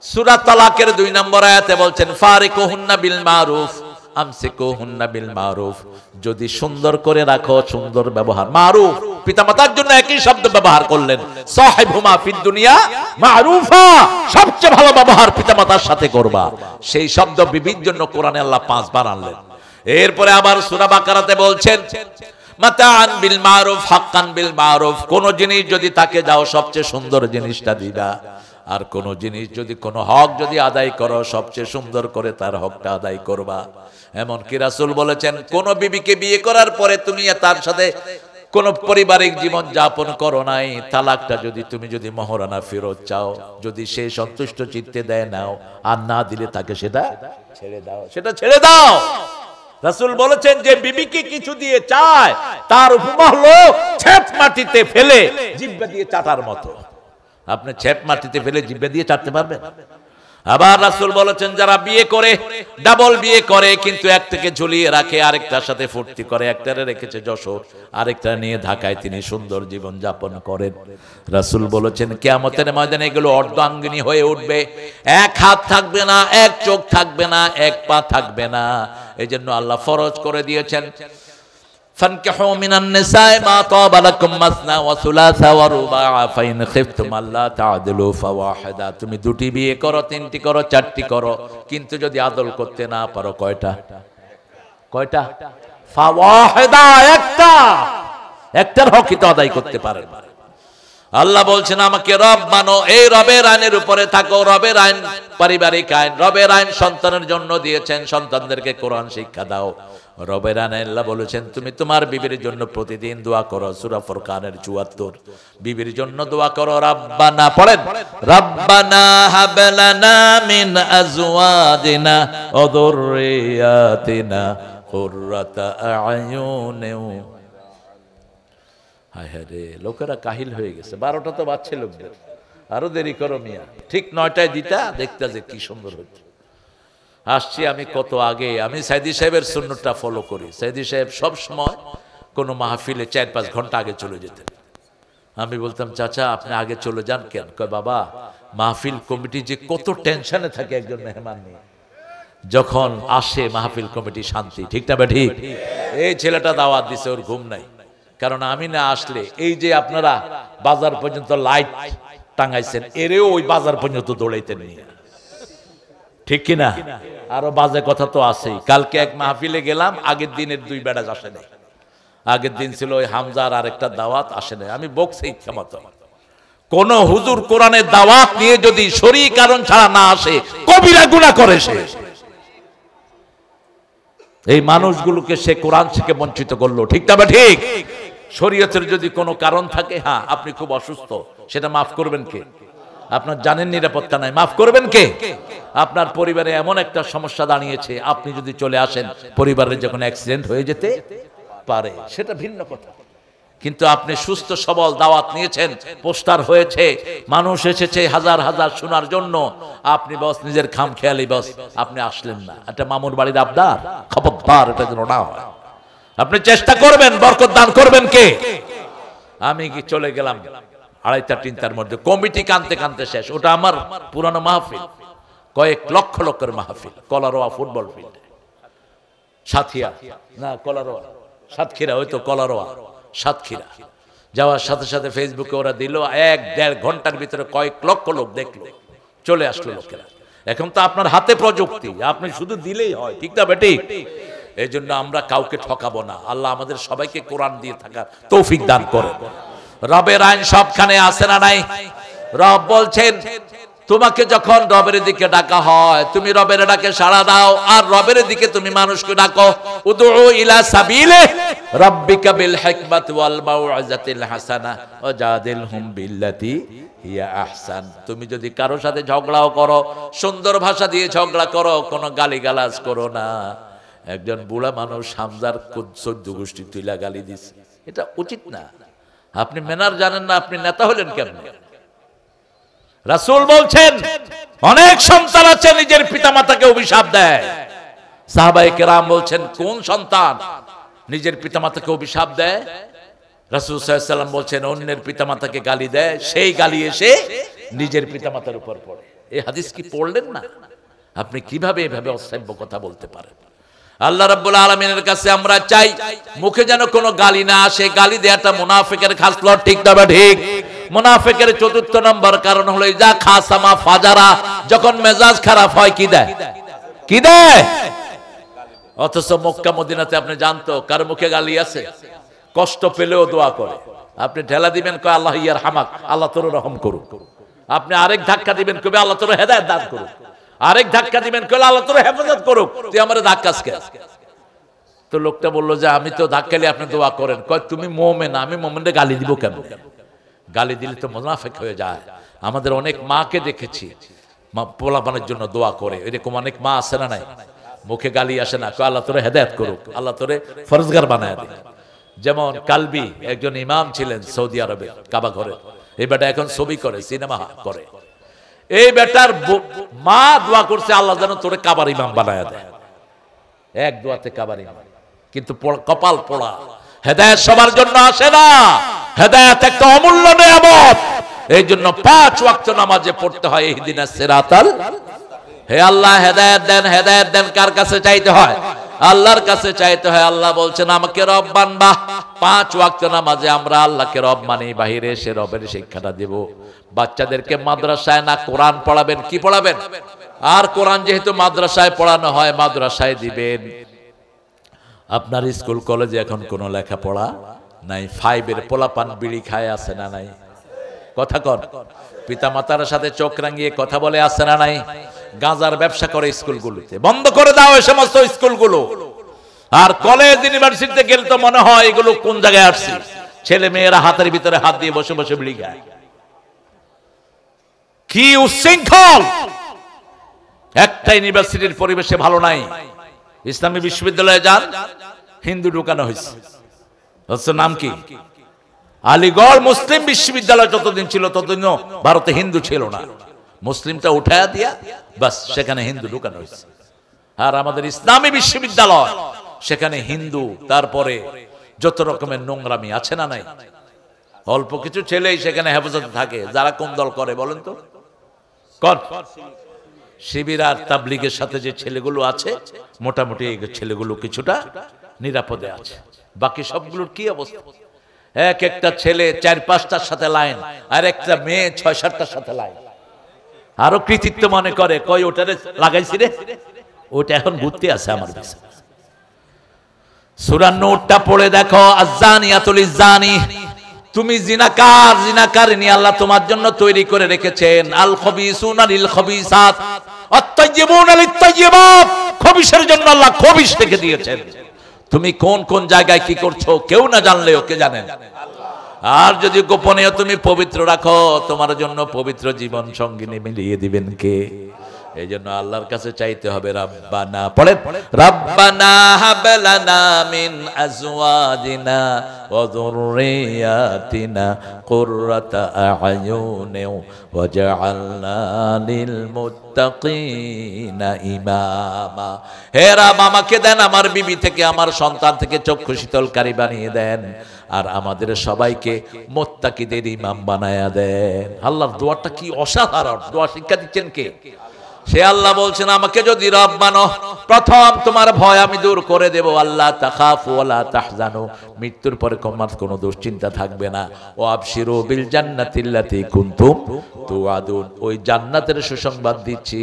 সূরা তালাকের 2 নম্বর আয়াতে বলছেন ফারিকুহুন্না বিল মারুফ আমসিকুহুন্না বিল মারুফ। যদি সুন্দর করে রাখো, সুন্দর ব্যবহার। মারুফ, পিতামাতার জন্য একই শব্দ ব্যবহার করলেন। সাহিবহুমা ফিদ দুনিয়া মারুফা, সবচেয়ে ভালো ব্যবহার পিতামাতার সাথে করবা। সেই শব্দ বিবির জন্য কোরআনে আল্লাহ 5 বার আনলেন। এরপরে আবার সূরা বাকারাতে বলছেন মাতাআন বিল মারুফ হাক্কান বিল মারুফ। কোন জিনিস যদি তাকে দাও, সবচেয়ে সুন্দর জিনিসটা দিবা। আর কোন জিনিস যদি কোন হক যদি আদায় করো, সবচেয়ে সুন্দর করে তার হকটা আদায় করবা। এমন কি রাসূল বলেছেন কোন বিবিকে বিয়ে করার পরে তুমি তার সাথে কোন পারিবারিক জীবন যাপন করো নাই, তালাকটা তুমি যদি মহরানা ফেরত চাও, যদি সে সন্তুষ্ট চিত্তে দেয় নাও, আর না দিলে তাকে সেটা ছেড়ে দাও, সেটা ছেড়ে দাও। রাসূল বলেছেন যে বিবিকে কিছু দিয়ে চায়, তার উপমা হলো ছেপ মাটিতে ফেলে জিহ্বা দিয়ে চাটার মতো। আপনি ছেপ মাটিতে ফেলে জিহ্বা দিয়ে চাটতে পারবেন? আবার রাসূল বলেছেন যারা বিয়ে করে, ডাবল বিয়ে করে, কিন্তু একটাকে ঝুলিয়ে রাখে, আরেকটার সাথে ফুর্তি করে, একটারে রেখেছে যশোর, আরেকটা নিয়ে ঢাকায় তিনি সুন্দর জীবন যাপন করেন। রাসূল বলেছেন কিয়ামতের ময়দানে এগুলো অর্ধাঙ্গিনী হয়ে উঠবে। এক হাত থাকবে না, এক চোখ থাকবে না, এক পা থাকবে না। এজন্য আল্লাহ ফরজ করে দিয়েছেন ফানকিহু মিনান নিসাই মা তাবা লাকুম মাসনা ওয়া সুলাসা ওয়া রুবা' ফাইন খিফতুম আল্লা তা'দিলু ফাওয়াহিদা। তুমি দুটি বিয়ে করো, তিনটি করো, চারটি করো, কিন্তু যদি আদল করতে না পারো, কয়টা? ফাওয়াহিদা, একটার হকই তো আদায় করতে পারে না। আল্লাহ বলছেন আমাকে রব মানো, এই রবের আইনের উপরে থাকো। রবের আইন পারিবারিক আইন, রবের আইন সন্তানের জন্য দিয়েছেন, সন্তানদেরকে কোরআন শিক্ষা দাও। রবের আইন আল্লাহ বলেছেন তুমি তোমার বিবির জন্য প্রতিদিন দোয়া করো। সূরা ফুরকানের ৭৪। বিবির জন্য দোয়া করো। রাব্বানা পড়েন, রাব্বানা হাব লানা মিন আজওয়াজিনা ওয়া যুররিয়াতিনা কুররাতা আ'য়ুনিন। হায় হায় রে, লোকেরা কাহিল হয়ে গেছে। 12টা তো বাজছে লোকদের, আরো দেরি করো মিয়া। ঠিক 9টায় দিতা, দেখতা যে কি সুন্দর হচ্ছে। আসছি আমি কত আগে, আমি সাইদি সাহেবের সুন্নতটা ফলো করি। সাইদি সাহেব সব সময় কোনো মাহফিলে 4-5 ঘন্টা আগে চলে যেতেন। আমি বলতাম চাচা আপনি আগে চলে যান কেন? কয় বাবা মাহফিল কমিটি যে কত টেনশনে থাকে একজন মেহমান নিয়ে, যখন আসে মাহফিল কমিটি শান্তি, ঠিক না ঠিক? এই ছেলেটা দাওয়াত দিছে, ওর ঘুম নাই। কারণ আমি না আসলে এই যে আপনারা বাজার পর্যন্ত লাইট টাঙাইছেন, এরেও ওই বাজার পর্যন্ত দৌড়াইতেন নিয়ে, ঠিক কিনা? আরো বাজে কথা তো আছেই। কালকে এক মাহফিলে গেলাম, আগের দিনের 2 বেড়াজ আসে নাই। আগের দিন ছিল ওই হামজার আরেকটা দাওয়াত, আসে নাই। আমি বকছি ইচ্ছা মতো। কোন হুজুর কোরআনের দাওয়াত নিয়ে যদি শরীর কারণ ছাড়া না আসে, কবিরা গুনাহ করে সে। এই মানুষগুলোকে সে কোরআন থেকে বঞ্চিত করলো, ঠিক না ঠিক? শরীয়তের যদি কোনো কারণ থাকে, হ্যাঁ আপনি খুব অসুস্থ, সেটা মাফ করবেন কে? আপনার জানেন নিরাপত্তা নাই, মাফ করবেন কে? আপনার পরিবারে এমন একটা সমস্যা দাঁড়িয়েছে, আপনি যদি চলে আসেন, পরিবারের যখন অ্যাক্সিডেন্ট হয়ে যেতে পারে, সেটা ভিন্ন কথা। কিন্তু আপনি সুস্থ সবল, দাওয়াত নিয়েছেন, পোস্টার হয়েছে, মানুষ এসেছে হাজার হাজার শোনার জন্য, আপনি বস নিজের খাম খেয়ালি বস আপনি আসলেন না, এটা মামুর বাড়ির আবদার, খবরদার এটা যেন না হয়। আপনি চেষ্টা করবেন, বরকত দান করবেন কে? আমি কি চলে গেলাম 2:30-3টার মধ্যে, কমিটি কানতে কানতে শেষ। ওটা আমার পুরানো মাহফিল, কয়েক লক্ষ লোকের মাহফিল, কলারোয়া ফুটবল ফিল্ডে, সাতক্ষীরা না কলারোয়া, সাতক্ষীরা, হয়তো কলারোয়া সাতক্ষীরা। যাওয়ার সাথে সাথে ফেসবুকে ওরা দিল, 1-1.5 ঘন্টার ভিতরে কয়েক লক্ষ লোক দেখলো, চলে আসলো লোকেরা। এখন তো আপনার হাতে প্রযুক্তি, আপনি শুধু দিলেই হয়, ঠিক না বেটি? এই জন্য আমরা কাউকে ঠকাবো না। আল্লাহ আমাদের সবাইকে কোরআন দিয়ে থাকার তৌফিক দান করেন। রবের আইন সবখানে আছে না নাই? রব বলছেন, তোমাকে যখন রবের দিকে ডাকা হয়, তুমি রবের ডাকে সাড়া দাও, আর রবের দিকে তুমি মানুষকে ডাকো। উদউ ইলা সাবিলে রাব্বিকা বিল হিকমাতি ওয়াল মাউইজাতিল হাসানা ওয়াজাদিলহুম বিল্লাতি হিয়া আহসান। তুমি যদি কারো সাথে ঝগড়াও করো, সুন্দর ভাষা দিয়ে ঝগড়া করো, কোনো গালিগালাজ করো না। একজন বুড়া মানুষ হামজার 14 গোষ্ঠী তুইলা গালি দিছে, এটা উচিত না। আপনি ম্যানার জানেন না, আপনি নেতা হলেন কেন? রাসূল বলছেন, অনেক সন্তান আছে নিজের পিতামাতাকে অভিশাপ দেয়। সাহাবায়ে কেরাম বলছেন, কোন সন্তান নিজের পিতামাতাকে অভিশাপ দেয়? রাসূল সাল্লাল্লাহু আলাইহি ওয়াসাল্লাম বলছেন, অন্যের পিতামাতাকে গালি দেয়, সেই গালি এসে নিজের পিতামাতার উপর পড়ে। এই হাদিস কি পড়লেন না? আপনি কিভাবে এভাবে অসভ্য কথা বলতে পারেন? আল্লাহ রাব্বুল আলামিনের কাছে আমরা চাই, মুখে যেন কোনো গালি না আসে। গালি দেয়াটা মুনাফিকের খাসলত, ঠিক না বা ঠিক? মুনাফিকের 4র্থ নম্বর কারণ হলো ইজা খাসামা ফাজারা, যখন মেজাজ খারাপ হয় কি দেয়? কি দেয়? অথচ মক্কা মদিনাতে আপনি জানতো কার মুখে গালি আছে? কষ্ট পেলেও দোয়া করে। আপনি ঢেলা দিবেন, কয় আল্লাহ ইয়ার হামাক, আল্লাহ তোর রহম করুক। আপনি আরেক ধাক্কা দিবেন, কবে আল্লাহ তোর হেদায়েত দান করুক। আরেক ধাক্কা দিবেন, কয় আল্লাহ তোর হেফাজত করুক। তুই আমারে ধাক্কাস কে? তো লোকটা বললো যে আমি তো ধাক্কালে আপনি দোয়া করেন। কয় তুমি মুমিন, আমি মুমিনরে গালি দিব কেন? গালি দিলে তো মুনাফিক হয়ে যায়। আমাদের অনেক মাকে দেখেছি পোলাপানের জন্য দোয়া করে, এরকম অনেক মা আছে না নাই? মুখে গালি আসে না, কয় আল্লাহ তোরে হেদায়েত করুক, আল্লাহ তোরে ফরজগার বানায় দেয়। যেমন কালবি একজন ইমাম ছিলেন সৌদি আরবে, কাবা ঘরে। এই বেটা এখন ছবি করে, সিনেমা করে। এই বেটার মা দোয়া করছে, আল্লাহ যেন তোরে কাবার ইমাম বানায় দেয়। এক দোয়াতে কাবার ইমাম। কিন্তু কপাল পোড়া, হেদায়েত সবার জন্য আসে না। হেদায়েত একটা অমূল্য নিয়ামত। এই জন্য 5 ওয়াক্ত নামাজে পড়তে হয় ইহদিনাস সিরাতাল। হে আল্লাহ হেদায়েত দেন, হেদায়েত দেন। কার কাছে চাইতে হয়? আল্লাহর কাছে চাইতে হয়। আল্লাহ বলছেন আমাকে রব মানবা। 5 ওয়াক্ত নামাজে আমরা আল্লাহকে রব মানি, বাহিরে এসে রবের শিক্ষাটা দেব। বাচ্চাদেরকে মাদ্রাসায় না কোরআন পড়াবেন, কি পড়াবেন? আর কোরআন যেহেতু মাদ্রাসায় পড়ানো হয়, মাদ্রাসায় দিবেন। আপনার স্কুল কলেজে এখন কোনো লেখাপড়া নাই। 5-এর পোলাপান বিড়ি খায়, আছে না নাই? কথা কর। পিতা মাতার সাথে চোখ রাঙিয়ে কথা বলে, আছে না নাই? গাঁজার ব্যবসা করে স্কুলগুলোতে, বন্ধ করে দাও এই সমস্ত স্কুলগুলো। আর কলেজ ইউনিভার্সিটিতে গেলে তো মনে হয় এগুলো কোন জায়গায় আসছে। ছেলে মেয়েরা হাতের ভিতরে হাত দিয়ে বসে বসে বিড়ি খায়। কি উচ্ছৃঙ্খল! একটা ইউনিভার্সিটির পরিবেশে ভালো নাই। ইসলামী বিশ্ববিদ্যালয়ে যান, হিন্দু ঢুকানো হয়েছে। নাম কি? আলিগড় মুসলিম বিশ্ববিদ্যালয় যতদিন ছিল ততদিন ভারতে হিন্দু ছিল না। মুসলিমটা উঠায়া দিয়া বাস সেখানে হিন্দু ঢুকানো হয়েছে। আর আমাদের ইসলামী বিশ্ববিদ্যালয়, সেখানে হিন্দু, তারপরে যত রকমের নোংরামি আছে না নাই? অল্প কিছু ছেলেই সেখানে হেফাজতে থাকে। যারা কোন দল করে বলেন তো? কোন? শিবির আর তাবলীগের সাথে যে ছেলেগুলো আছে, মোটামুটি এই ছেলেগুলো কিছুটা নিরাপদে আছে। বাকি সবগুলোর কি অবস্থা? এক একটা ছেলে 4-5টার সাথে লাইন, আর একটা মেয়ে 6-7টার সাথে লাইন। আরো কৃতিত্ব মনে করে, কই ওটারে লাগাইছি রে, ওটা এখন ঘুরতে আছে আমার কাছে। সূরা নূরটা পড়ে দেখো, আয-যানিয়াতুল লিয-যানি, তুমি জিনাকার, জিনাকারিনী আল্লাহ তোমার জন্য তৈরি করে রেখেছেন। আল খবিসুনা লিল খবিসাত আত-তাইয়্যিবুনা লিত-তাইয়্যিবাত, খবিসের জন্য আল্লাহ খবিস রেখে দিয়েছেন। তুমি কোন কোন জায়গায় কি করছো কেউ না জানলেও কে জানেন? আর যদি গোপনীয় তুমি পবিত্র রাখো, তোমার জন্য পবিত্র জীবন সঙ্গিনী মিলিয়ে দিবেন কে? এই জন্য আল্লাহর কাছে চাইতে হবে রাব্বানা, পড়েন, রাব্বানা হাব লানা মিন আজওয়াজিনা ওয়া যুররিয়াতিনা কুররাতা আ'য়ুনি ওয়াজআলনা লিল মুত্তাকিনা ইমামা। হে রাব, আমাকে দেন আমার বিবি থেকে, আমার সন্তান থেকে চক্ষু শীতলকারী বানিয়ে দেন, আর আমাদের সবাইকে মুত্তাকিদের ইমাম বানায়া দেন। আল্লাহর দোয়াটা কি অসাধারণ! দোয়া শিক্ষা দিচ্ছেন কে? সে আল্লাহ বলছেন, আমাকে যদি রব মানো, প্রথম তোমার ভয় আমি দূর করে দেব। আল্লাহ তাখাফু ওয়ালা তাহজানু, মৃত্যুর পরে তোমার কোনো দুশ্চিন্তা থাকবে না। ও আবশিরু বিল জান্নাতিল্লাতী কুনতুম তুআদুন, ওই জান্নাতের সুসংবাদ দিচ্ছি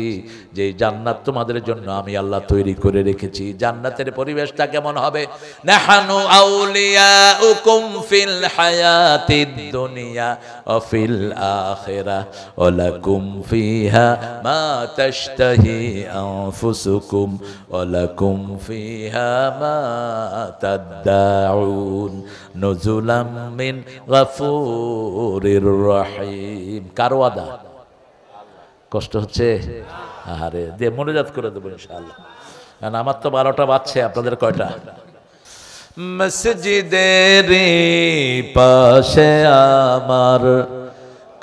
যে জান্নাত তোমাদের জন্য আমি আল্লাহ তৈরি করে রেখেছি। জান্নাতের পরিবেশটা কেমন হবে? নাহানু আউলিয়াউকুম ফিল হায়াতিদ দুনিয়া ওয়া ফিল আখিরাহ ওয়া লাকুম ফিহা মা তাশতাহি আনফুসুকুম ওয়া লাকুম ফিহা মা তাদদাউন নুজুলাম মিন গফুরির রহিম। কার ওয়াদা? কষ্ট হচ্ছে? আরে দিয়ে মনোজাত করে দেবো ইনশাআল্লাহ। কারণ আমার তো 12টা বাজছে, আপনাদের কয়টা? মসজিদের পাশে আমার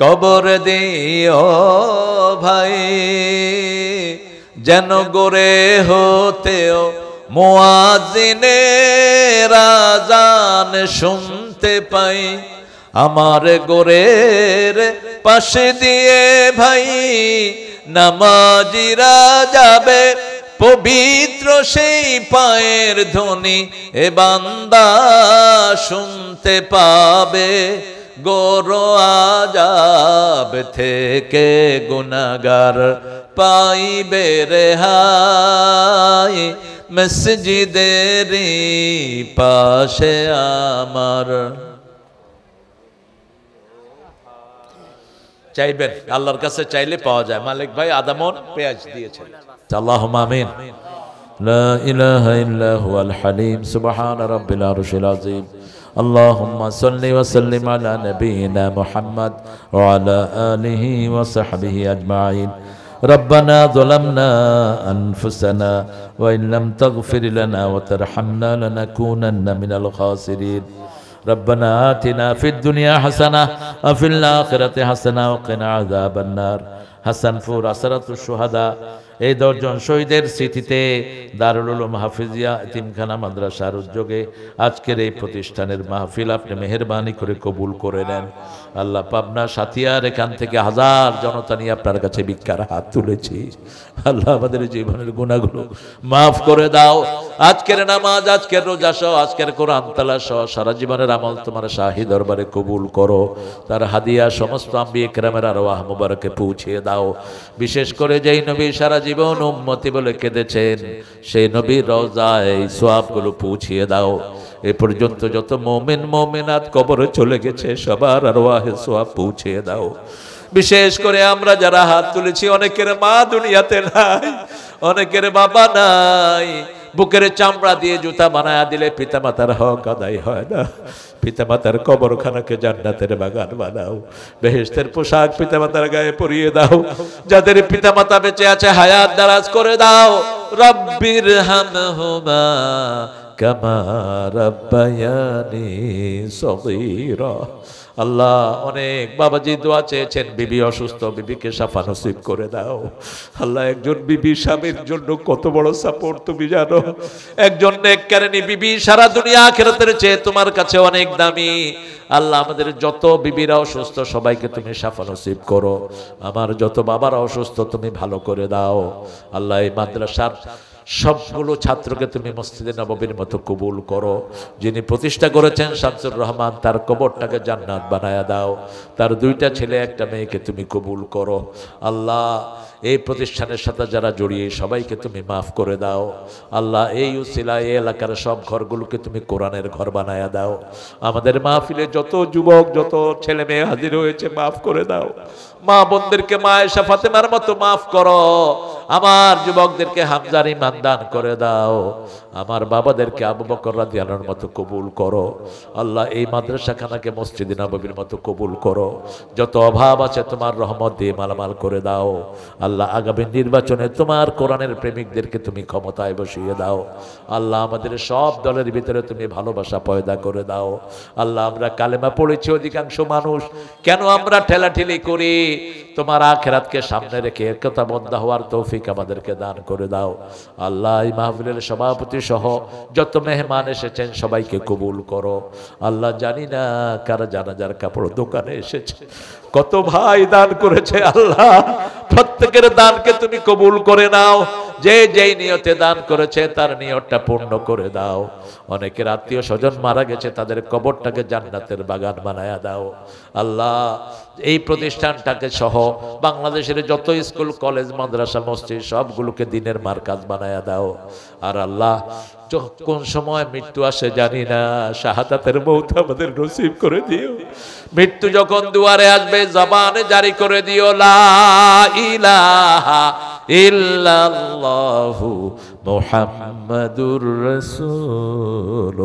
কবর দিও ভাই, যেন গড়ে হতেও মুয়াজ্জিনের আযান শুনতে পাই। আমার গোরের পাশে দিয়ে ভাই নামাজিরা যাবে, পবিত্র সেই পায়ের ধ্বনি এ বান্দা শুনতে পাবে। গোর আযাব থেকে গুনাহগার পাইবে রেহাই, মসজিদের পাশে আমার। চাইবেন, আল্লাহর কাছে চাইলে পাওয়া যায়। মালিক ভাই আদামন পেঁয়াজ দিয়েছেন। আল্লাহুম্মা আমিন। লা ইলাহা ইল্লা হুয়াল হালিম সুবহান রাব্বিল আরশিল আযীম। আল্লাহুম্মা সাল্লি ওয়া সাল্লিম আলা নাবিয়িনা মুহাম্মদ ওয়া আলা আলিহি ওয়া সাহবিহি আজমাইন। ربنا ظلمنا أنفسنا وإن لم تغفر لنا وترحمنا لنكونن من الخاسرين ربنا آتنا في الدنيا حسنة وفي الآخرة حسنة وقنا عذاب النار। হাসানপুর আসরাতুশ শুহাদা, এই 10 জন শহীদের স্মৃতিতে দারুল উলুম হাফিজিয়া এতিমখানা মাদ্রাসার উদ্যোগে আজকের এই প্রতিষ্ঠানের মাহফিল আপনি মেহেরবানি করে কবুল করে নেন। আল্লাহ, পাবনা সাথিয়ার এখান থেকে হাজার জনতা নিয়ে আপনার কাছে ভিক্ষার হাত তুলেছি। আল্লাহ, আমাদের জীবনের গুনাহগুলো মাফ করে দাও। আজকের নামাজ, আজকের রোজা সহ, আজকের কোরআন তালাওয়াত সহ সারা জীবনের আমল তোমার শাহী দরবারে কবুল করো। তার হাদিয়া সমস্ত আম্বিয়া কেরামের আরওয়াহ মুবারকে পৌঁছিয়ে দাও। বিশেষ করে যেই নবী সারা জীবন উম্মতি বলে কেঁদেছেন, সেই নবীর রওজায় সওয়াবগুলো পৌঁছিয়ে দাও। এ পর্যন্ত যত মুমিন মুমিনাত কবরে চলে গেছে, সবার আরওয়াহে সওয়াব পৌঁছিয়ে দাও। বিশেষ করে আমরা যারা হাত তুলেছি, অনেকের মা দুনিয়াতে নাই, অনেকের বাবা নাই, বুকের চামড়া দিয়ে জুতা বানায়া দিলে পিতামাতার হক আদায় হয় না। পিতামাতার কবরখানাকে জান্নাতের বাগান বানাও, বেহেশতের পোশাক পিতামাতার গায়ে পরিয়ে দাও। যাদের পিতামাতা বেঁচে আছে হায়াত দারাজ করে দাও। রব্বির হামহুমা কামা রাব্বায়ানি সগীরা। আল্লাহ, অনেক বাবাজি দোয়া চেয়েছেন, বিবি অসুস্থ, বিবিকে শাফা নসিব করে দাও। আল্লাহ, একজন বিবি স্বামীর জন্য কত বড় সাপোর্ট তুমি জানো। একজন নেককারিনী বিবি সারা দুনিয়া আখিরাতের চেয়ে তোমার কাছে অনেক দামি। আল্লাহ, আমাদের যত বিবিরা অসুস্থ সবাইকে তুমি শাফা নসিব করো। আমার যত বাবারা অসুস্থ তুমি ভালো করে দাও। আল্লাহ, এই মাদ্রাসার সবগুলো ছাত্রকে তুমি মসজিদে নববীর মতো কবুল করো। যিনি প্রতিষ্ঠা করেছেন শামসুর রহমান, তার কবরটাকে জান্নাত বানায়া দাও। তার 2টা ছেলে 1টা মেয়েকে তুমি কবুল করো। আল্লাহ, এই প্রতিষ্ঠানের সাথে যারা জড়িয়ে সবাইকে তুমি মাফ করে দাও আল্লাহ। এই উসিলায় এই এলাকার সব ঘরগুলোকে তুমি কোরআনের ঘর বানায়া দাও। আমাদের মাহফিলে যত যুবক যত ছেলে মেয়ে হাজির হয়েছে মাফ করে দাও। মা বোনদেরকে মা আয়েশা ফাতেমার মতো মাফ করো। আমার যুবকদেরকে হামজার ঈমান দান করে দাও। আমার বাবাদেরকে আবু বকর রাদিয়াল্লাহু আনহুর মতো কবুল করো আল্লাহ। এই মাদ্রাসাখানাকে মসজিদে নববীর মতো কবুল করো। যত অভাব আছে তোমার রহমত দিয়ে মালামাল করে দাও আল্লাহ। আগামী নির্বাচনে তোমার কোরআনের প্রেমিকদেরকে তুমি ক্ষমতায় বসিয়ে দাও আল্লাহ। আমাদের সব দলের ভিতরে তুমি ভালোবাসা পয়দা করে দাও আল্লাহ। আমরা কালেমা পড়েছি অধিকাংশ মানুষ, কেন আমরা ঠেলাঠেলি করি? তোমার আখিরাতকে সামনে রেখে একতাবদ্ধ হওয়ার তৌফিক আমাদেরকে দান করে দাও আল্লাহ। এই মাহফিলের সভাপতি সহ যত মেহমান এসেছেন সবাইকে কবুল করো আল্লাহ। জানি না কারা জানাজার কাপড় দোকানে এসেছে, কত ভাই দান করেছে আল্লাহ। প্রত্যেকের দানকে তুমি কবুল করে নাও। যে যেই নিয়তে দান করেছে তার নিয়তটা পূর্ণ করে দাও। অনেকের আত্মীয় স্বজন মারা গেছে, তাদের কবরটাকে জান্নাতের বাগান বানায়া দাও আল্লাহ। এই প্রতিষ্ঠানটাকে সহ বাংলাদেশের যত স্কুল কলেজ মাদ্রাসা মসজিদ সবগুলোকে দিনের মারকাজ বানায়া দাও। আর আল্লাহ কোন সময় মৃত্যু আসে জানি না, শাহাদাতের মৌত আমাদের নসিব করে দিও। মৃত্যু যখন দুয়ারে আসবে জবানে জারি করে দিও লা ইলাহা ইল্লাল্লাহু মুহাম্মাদুর রাসূলুল্লাহ।